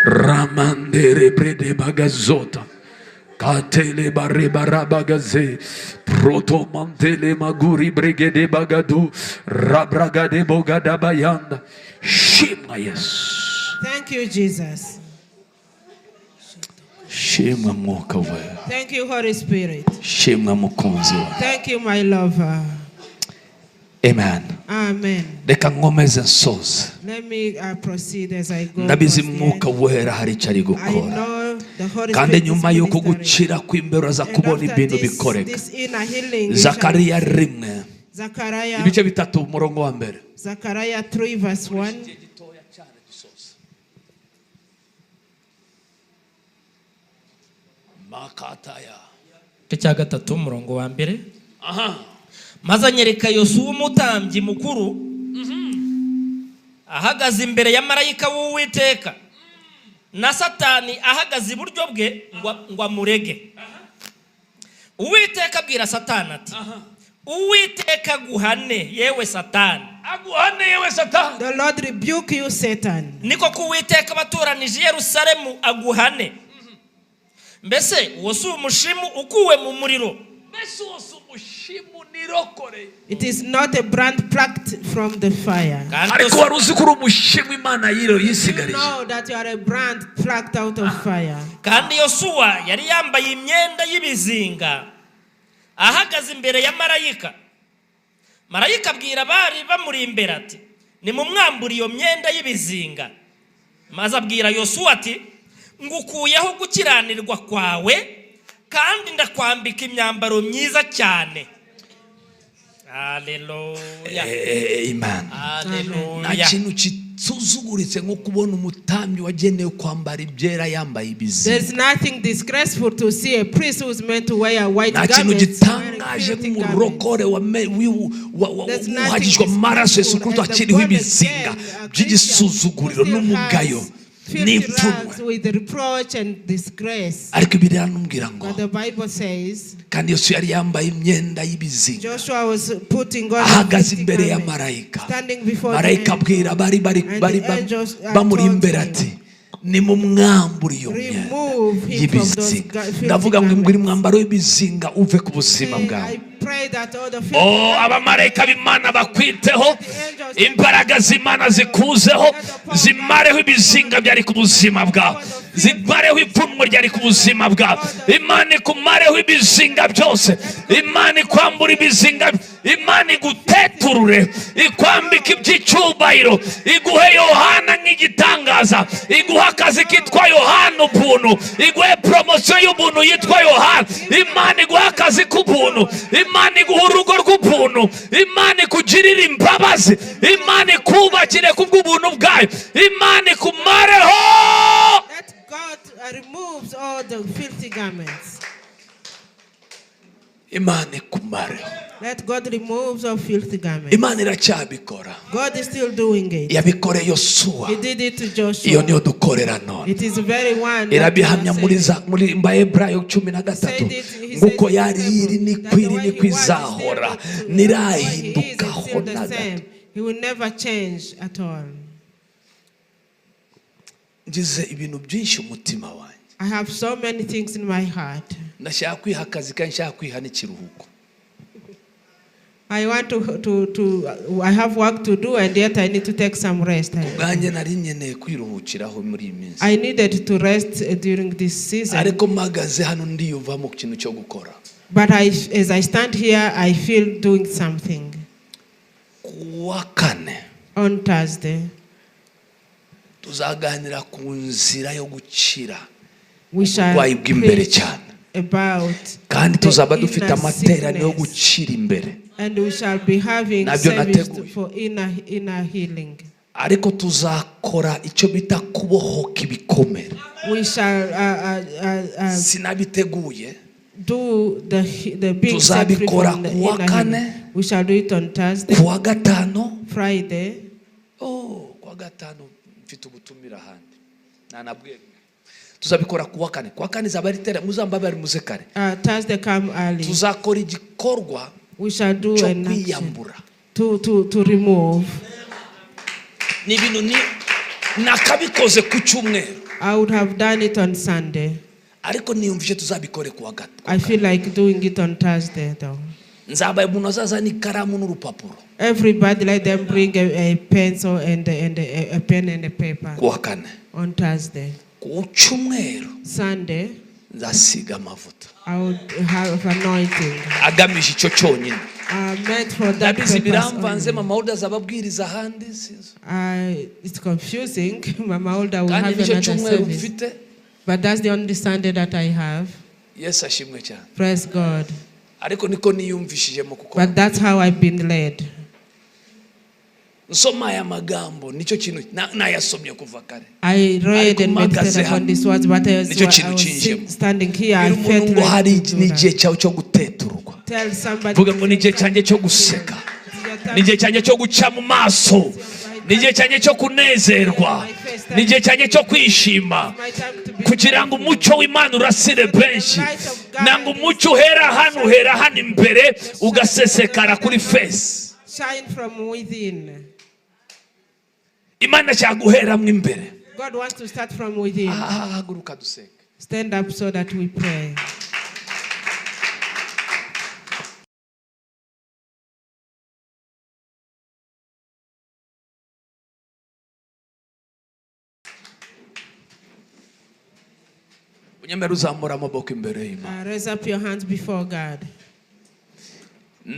Ramande rebrede bagazota, Katele bare barabagaze proto mantele maguri brigade bagadu rabragade bogada bayanda shima yes. Thank you, Jesus. Shima mwaka we. Thank you, Holy Spirit. Shima mukunzi wa. Thank you, my lover. Amen. Amen. Reka ngomeze nsoze. Let me proceed as I go. Ndabizi mwuka wera hari cyari gukora. Kandi nyuma yuko gucira kw'imbero za kubona ibintu bikoreka. Zakariya 1 ibice 3 umurongo wa mbere. Zechariah 3 verse 1. Makataya. Cya 3 umurongo wa mbere. Maze anyereka Yosuwa umutambyi mukuru ahagaze imbere ya marayika w'Uwiteka na Satani ahagaze iburyo bwe ngo amurege. Uwiteka abwira Satani ati Uwiteka guhane yewe Satani. Aguhane yewe Satani. The Lord rebuke you, Satan. Niko ku Uwiteka baturanije Yerusalemu aguhane. Mbese uwo si umushimu ukuwe mu muriro. It is not a brand plucked from the fire. You know that you are a brand plucked out of fire. Kandi Yosuwa yari yambaye imyenda y'ibizinga ahagaze imbere ya marayika. Marayika abwira bari bamuri imbere ati nimumwambura iyo myenda y'ibizinga. Maze abwira Yosuwa ati ngukuyeho gukiranirwa kwawe kandi ndakwambika imyambaro myiza cyane. Hallelujah. Amen. Hallelujah. Nta kintu kituzuguritse nko kubona umutambyi wagenewe kwambara ibyera yambaye ibizinga. There's nothing disgraceful to see a priest who's meant to wear white garments. Nta kintu gitangaje nk'umurokore wahagijwe amaraso Yesu Kristo akiriho ibizinga by'igisuzuguriro n'umugayo. With reproach and disgrace. Ariko biranubwira ngo But the Bible says kandi Yesu yari yambaye imyenda y'ibizinga. Joshua was putting on ahagaze imbere ya marayika. Standing before marayika abwira bari bamuri imbere ati nimumwambure iyo myenda y'ibizinga. Ndavuga ngo imbwira umwambaro w'ibizinga uve ku buzima bwawe. Abamarayika b'Imana bakwiteho, imbaraga z'Imana zikuzeho, zimareho ibizinga byari ku buzima bwawe, zimareho ipfunwe ryari ku buzima bwawe. Imana ikumareho ibizinga byose, Imana ikwambura ibizinga, Imana iguteturure, ikwambika iby'icyubahiro, iguhe Yohana nk'igitangaza, iguha akazi kitwa Yohana ubuntu, iguhe promotion y'ubuntu yitwa Yohana. Imana iguha akazi k'ubuntu, Imana iguha urugo rw'ubuntu, Imana ikugirira imbabazi, Imana ikubakire kubw'ubuntu bwayo, Imana ikumareho. That God removes all the filthy garments. Imana ikumareho. Let God remove all filthy garments. Imana iracyabikora. God is still doing it. Yabikoreye Yosuwa. He did it to Joshua. Iyo niyo dukorera none. It is the very one. Irabihamya muri Mbahebrayo 13 nguko yari iri ni kwizahora nirahindukaho nada. He will never change at all. Ngize ibintu byinshi umutima wanjye. I have so many things in my heart. Ndashaka kwiha akazi kandi nshaka kwiha n'ikiruhuko. I want I have work to do and yet I need to take some rest. Ubwanjye nari nkeneye kwiruhukiraho muri iyi minsi. I needed to rest during this season. Ariko magaze hano ndiyumva mu kintu cyo gukora. But as I stand here, I feel doing something. Kuwa kane. On Thursday. Tuzaganira ku nzira yo gukira. We shall preach about kandi tuzaba dufite amateraniro yo gukira imbere. And we shall be having service for inner healing. Ariko tuzakora icyo bita kubohoka ibikomere. We shall sinabiteguye. Do the big sacrifice from the inner healing. We shall do it on Thursday. Kuwa gatano. Friday. Kuwa gatano mfite ubutumira handi. Nanabwiye. Tuzabikora kuwa kane. Kuwa kane zabaritera muzamba bari muzekare. Thursday come early. Tuzakora igikorwa. We shall do an action to remove. Ni bintu nakabikoze ku cyumweru. I would have done it on Sunday. ariko niyumvise tuzabikore kuwa gatatu. I feel like doing it on Thursday though. Nzaba umuntu azaza n'ikaramu n'urupapuro. Everybody let them bring a pencil and a pen and a paper. Kuwa kane. On Thursday. Ku cyumweru. Sunday. Nzasiga amavuta. I would have anointing. Agamije icyo cyonyine. Meant for that purpose. It's confusing. Mama Olda will have another service. But that's the only Sunday that I have. Yes, ashimwe cyane. Praise God. Ariko niko niyumvishije mu kuko. But that's how I've been led. Nsoma ya magambo nico kintu nayasomye kuva kare. I read and meditated on these words, but I was standing here, I felt like tell somebody. Vuga ngo nije cyanjye cyo guseka. Nije cyanjye cyo guca mu maso. Nije cyanjye cyo kunezerwa. Nije cyanjye cyo kwishima. Kugira ngo umucyo w'Imana urasire benshi. Nango umucyo hera hano imbere ugasesekara kuri face. Shine from within. Imana cyaguhera mu imbere. God wants to start from within. Haguruka dusenge. Stand up so that we pray. Raise up your hands before God. I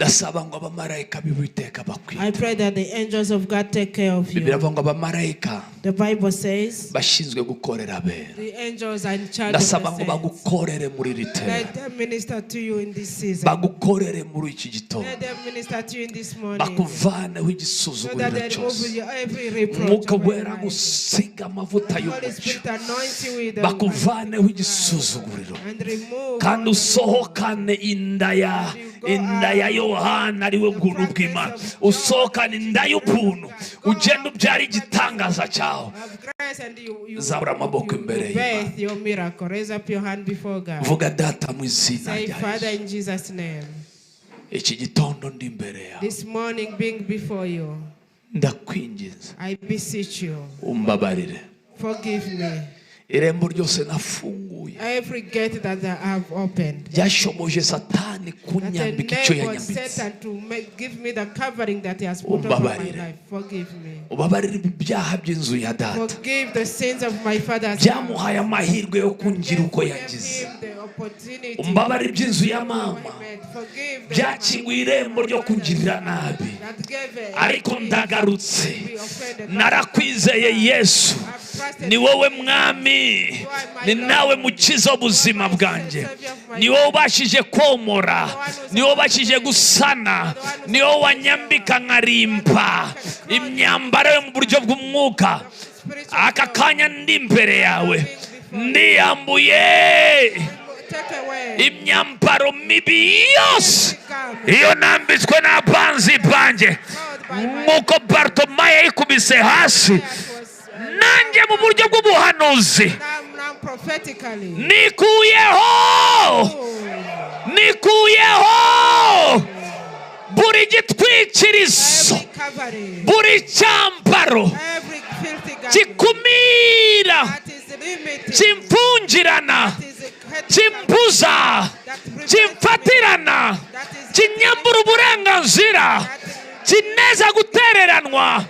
pray that the angels of God take care of you. The Bible says the angels are in charge of the saints. Let them minister to you in this season. Let them minister to you in this morning. So that they remove every reproach of your life. Holy Spirit anoint you with the word and remove inda ya Yohana ariwe bw'ubuntu bw'Imana. Usohokana inda y'ubuntu ugenda ubyara igitangaza cyawe. Zabura amaboko imbere y'Imana. Vuga data mu izina rya Yesu. Iki gitondo ndi imbere yawe. This morning being before you, ndakwinginze, I beseech you, umbabarire. Forgive me. Irembo ryose nafunguye. Every gate that I have opened. Yashomoje Satani kunyambika icyo yanyambitse. Satan to give me the covering that he has put over my life. Forgive me. Ubabarire ibyaha by'inzu ya data. Forgive the sins of my father's house. Byamuhaye amahirwe yo kungira uko yagize. Umbabarire iby'inzu ya mama. Byakinguye irembo ryo kungirira nabi. Ariko ndagarutse. Narakwizeye Yesu. Ni wowe mwami, ni nawe mukiza ubuzima bwanjye. Ni wowe ubashije komora, ni wowe ubashije gusana, ni wowe wanyambika nkarimpa imyambaro yo mu buryo bw'umwuka. Aka kanya ndi imbere yawe, ndiyambuye imyambaro mibi yose iyo nambitswe n'abanzi banjye, nk'uko Bartimayo yikubise hasi. Nanjye mu buryo bw'ubuhanuzi nikuyeho buri gitwikirizo, buri cyambaro kikumira, kimfungirana, kimbuza, kimfatirana, kinyambura uburenganzira, kineza gutereranwa,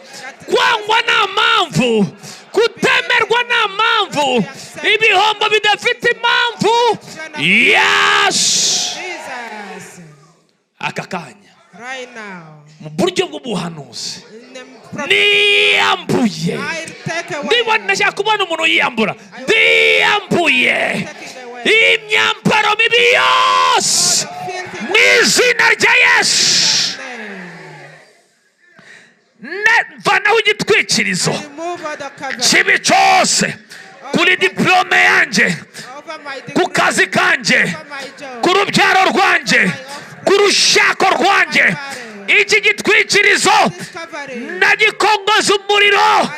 kwangwa nta mpamvu, kutemerwa nta mpamvu, ibihombo bidafite impamvu. Yes, aka kanya mu buryo bw'ubuhanuzi niyambuye. Niba nashaka kubona umuntu yiyambura, ndiyambuye imyambaro mibi yose mu izina rya Yesu. Vanaho igitwikirizo kibi cyose kuri diplome yanjye, ku kazi kanjye, ku rubyaro rwanjye, ku rushako rwanjye. Iki gitwikirizo nagikongoza umuriro.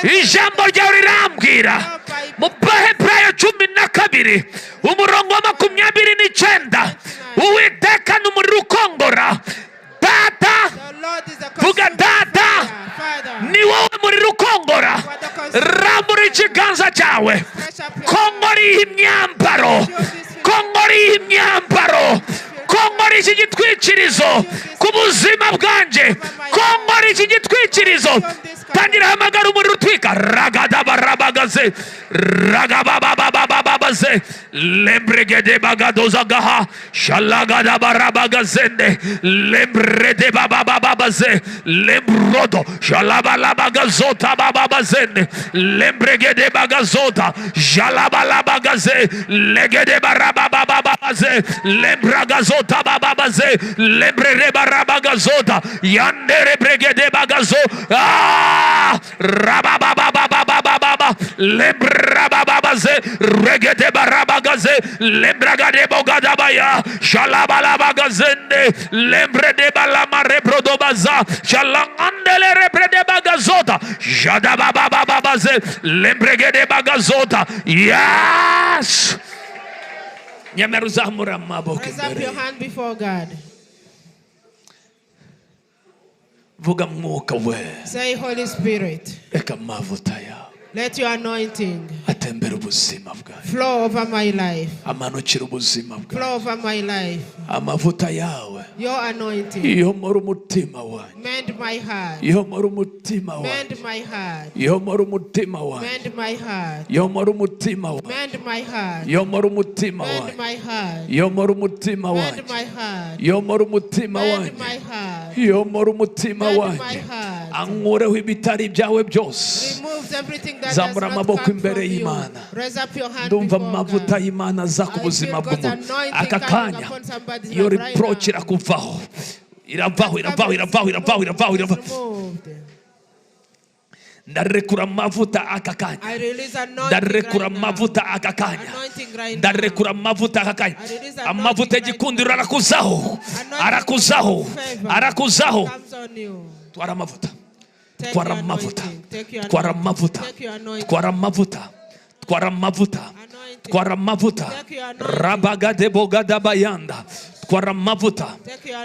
Ijambo ryawe rirambwira mu Baheburayo 12 umurongo wa 29, Uwiteka ni umuriro ukongora. Data, vuga data, ni wowe umuriro ukongora. Rambura ikiganza cyawe, kongora iyi myambaro ku buzima bwanje ko nkora iki gitwikirizo tangira hamagara umuriro utwika ragadabarabagaze ragabababababaze lembregede bagadozagaha shalagadabarabagazende lembrede babababaze lembrodo shalabalabagazota bababazende lembregede bagazota shalabalabagaze legede barabababaze lembragazota bababaze lembrede barabagazota yandere bregede bagazo rabababababababa lembrabababaze regede barabagaze lembragade bogadabaya shalabalabagazende lembrede balama reprodobaza shalangandele rebrede bagazota jadababababaze lembregede bagazota. Yes. Raise up your hand before God. Say, Holy Spirit, let your anointing flow over my life. Flow over my life. Your anointing. Mend my heart. Mend my heart. Mend my heart. Mend my heart. Mend my heart. Mend my heart. Mend my heart. Ankureho ibitari byawe byose. Zamura amaboko imbere y'Imana. Ndumva amavuta y'Imana aza ku buzima bw'umuntu. Aka kanya iyo reproach irakuvaho. Iravaho. Ndarekura amavuta aka kanya. Ndarekura amavuta aka kanya. Ndarekura amavuta aka kanya. Amavuta y'igikundiro arakuzaho. Twara amavuta. Twara amavuta. Twara amavuta. Twara amavuta. Twara amavuta. Twara amavuta. Rabagade bogada bayanda. Twara amavuta.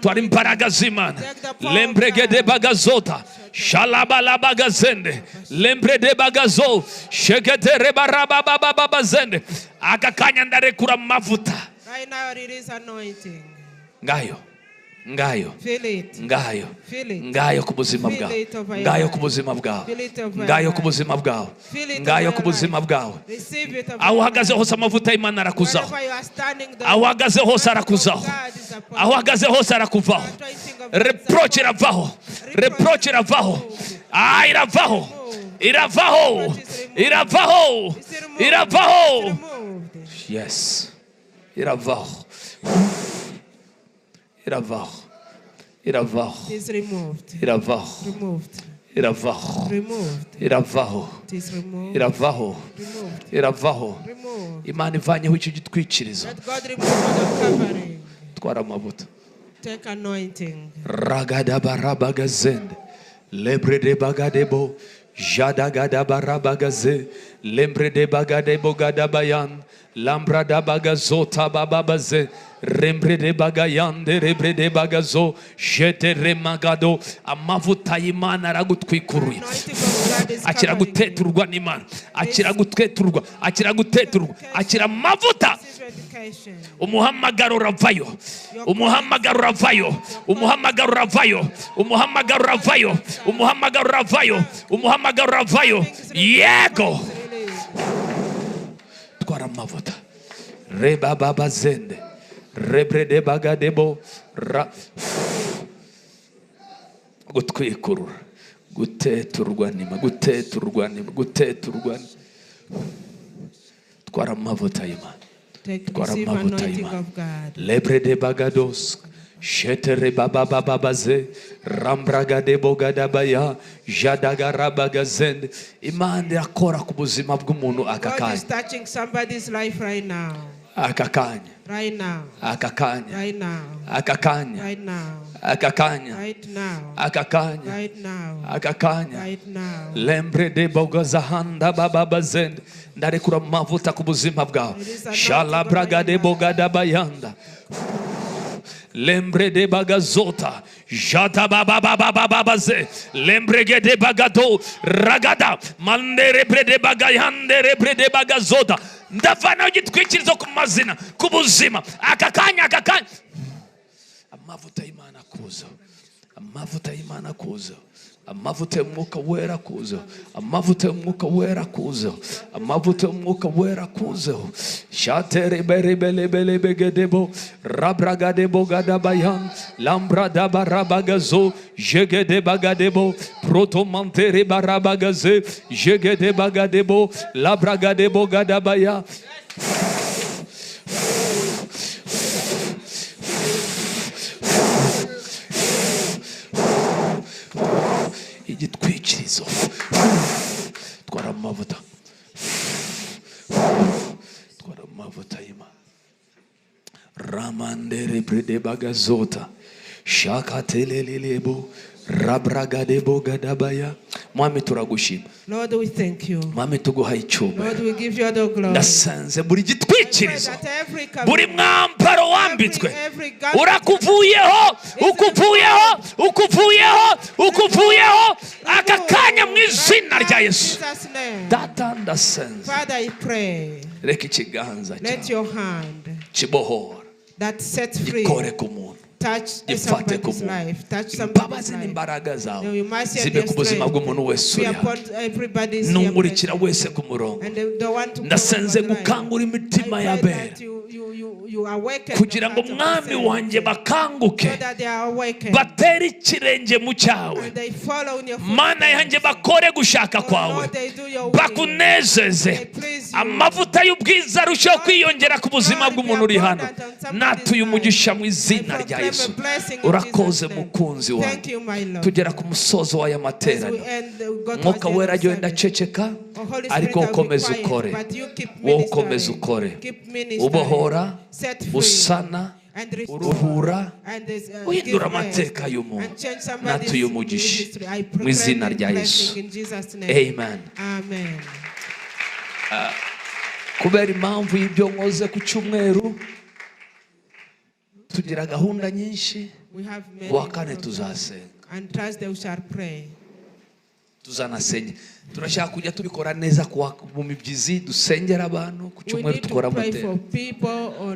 Twara imbaraga z'Imana. Lembregede bagazota. Shalabalabagazende. Lembrede bagazo. Shegete rebarababababazende. Aka kanya ndarekura amavuta. Right now it is anointing. Ngayo ku buzima bwawe. Ngayo ku buzima bwawe. Aho uhagaze hose amavuta y'Imana arakuzaho. Aho uhagaze hose arakuzaho. Aho uhagaze hose arakuvaho. Reproach iravaho. Iravaho. Yes. Iravaho. Iravaho. It is removed. Iravaho. Removed. Iravaho. Removed. Iravaho. It is removed. Iravaho. Removed. Iravaho. Removed. Imana ivanyeho icyo gitwikirizo. Let God remove the covering. Twara amavuta. Take anointing. Ragadabarabagazende. Lebrede bagadebo. Jadagadabarabagaze. Lembrede bagadebo gadabayan. Lambrada bagazota bababaze. Rembrede bagayande rebrede bagazo jete remagado amavuta y'Imana aragutwikuruye akira guteturwa n'Imana akira amavuta umuhamagaro ravayo yego twara amavuta reba baba zende rebrede bagadebo gutwikurura guteturwa nima twara amavuta y'Imana lebrede bagados shetere babababaze rambragade bogadabaya jadagarabagazende Imana yakora ku buzima bw'umuntu aka kanya. God is touching somebody's life right now. Akakanya. Right now. Akakanya. Right now. Akakanya. Right now. Akakanya. Right now. Akakanya. Right now. Akakanya. Right now. Lembre de bogazahanda bababazend. Ndarekura amavuta ku buzima bwawe. Shalabraga de bogadabayanda. Lembre de bagazota jata bababababaze lembrege de bagado ragada mandere brede bagayande brede bagazota ndafana ugitwikirizo ku mazina ku buzima akakanya amavuta y'Imana ku kuza, amavuta y'Imana kuza, amavuta y'Umwuka wera kuza, amavuta y'Umwuka wera kuza, amavuta y'Umwuka wera kuza. Shatere berebele begedebo rabragadebo gadabayan lambrada barabagazo jegede bagadebo protomantere barabagaze jegede bagadebo labragadebo gadabaya. Igitwikirizo twara amavuta, twara amavuta y'Imana. Ramandere brede bagazota shakatelelelebo rabragadebo gadabaya. Mwami turagushima, Lord, we thank you. Mwami tuguha icyubahiro. Lord, we give you all the glory. Ndasanze buri gitwikirizo, buri mwambaro wambitswe urakuvuyeho, ukuvuyeho, ukuvuyeho, ukuvuyeho aka kanya mu izina rya Yesu. Data ndasanze, Father, I pray, reka ikiganza let your hand kibohora that sets free gikore ku muntu, touch gifate ku somebody's muntu. life, touch somebody's Imbabazi life. n'imbaraga zawe Your mercy and zibe your ku buzima strength bw'umuntu wese be uri hano, upon everybody's numurikira here wese ku murongo. and the one to Ndasenze gukangura imitima ya bera kugira ngo mwami wanjye bakanguke, so that they are awakened batere ikirenge mu cyawe. and they follow in your Mana yanjye bakore gushaka kwawe, Lord, they do your will. bakunezeze. Amavuta y'ubwiza arushaho kwiyongera ku buzima bw'umuntu uri hano. Natuye umugisha mu izina rya Yesu. Urakoze mukunzi wanjye. Thank you, my Lord. Tugera ku musozo w'aya As materaniro, we end, God, Mwuka towards the wera end of agenda service. aceceka, Oh, Holy Spirit, ariko I'll be ukomeze quiet, ukore, but you keep wowe ukomeze ministering. ukore, Keep ministering. ubohora, Set free. usana, And restore. uruhura, And uhindura give rest. amateka y'umuntu. And change somebody's Natuye umugisha history. I mu izina proclaim rya blessing Yesu. in Jesus' name. Amen. Amen. Kubera impamvu y'ibyo nkoze ku cyumweru, tugira gahunda nyinshi. We have many Kuwa kane programs. tuzasenga, And Thursday we shall pray. tuzanasenga. Turashaka kujya tubikora neza mu mibyizi, dusengera abantu ku We cyumweru, need tukora to pray amateka. for people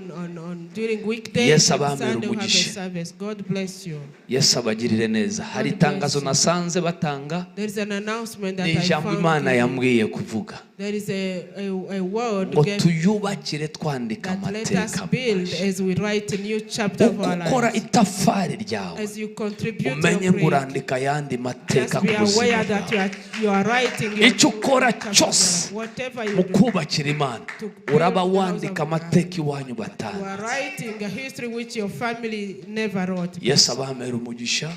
during weekdays. Yes, and abambere Sunday we have a umugisha. service. God bless you. Yesu abagirire neza. Hari God bless itangazo you. nasanze batanga, There is an announcement that ni I ijambo found. Imana given. yambwiye kuvuga There is a word ngo given tuyubakire twandika that let us amateka build mashya. as we write a new chapter of our Ukora lives. itafari ryawe, As you contribute umenye your ngo prayer, urandika ayandi mateka just ku be buzima aware that bwawe. you are writing your Icyo ukora chapter of cyose life. Whatever you mu do, kubakira Imana, to build uraba the house wandika of God. amateka iwanyu You batanga. are writing a history which your family never wrote. Yesu abamera umugisha.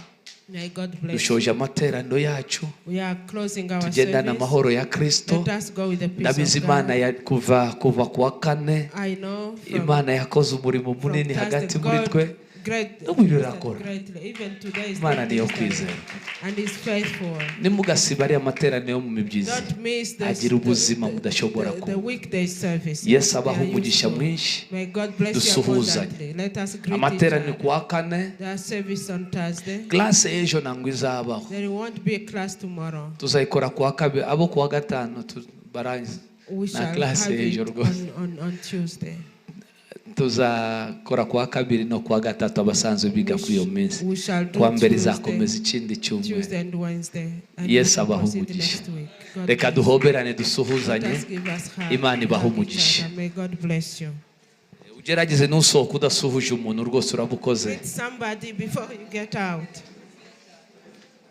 May God bless you. Dushoje amateraniro yacu, We are closing our tugendana service. amahoro ya Kristo. Let us go with the peace Ndabizi of Imana God. kuva kuwa kane, I know from Imana yakoze umurimo munini hagati muri twe. N'ubu birakora. Even today is Imana niyo kwizera. and is faithful. Nimugasiba ari amateraniro yo mu mibyizi, Don't miss agira ubuzima mudashobora the kumva. weekday service. Yesu abaha They are umugisha useful. mwinshi. May God bless you Dusuhuzanye. abundantly. Let us greet each Amateraniro other. kuwa kane, There are service on Thursday. classe y'ejo ntabwo izabaho. There won't be a class tomorrow. Tuzayikora kuwa kabiri, abo kuwa gatanu barangiza. We Na shall classe have y'ejo it rwose. on Tuesday. Tuzakora kuwa kabiri no kuwa gatatu abasanzwe biga kuri iyo minsi. We shall do Kuwa mbere Tuesday, izakomeza ikindi cyumweru. Tuesday and Wednesday. And Yesu we shall abaha proceed umugisha. next week. God Reka bless. duhoberane Let dusuhuzanye. us give us heart Imana ibaha to each umugisha. other. May God bless you. Ugerageze nusohoka udasuhuje umuntu rwose urabukoze. Greet somebody before you get out.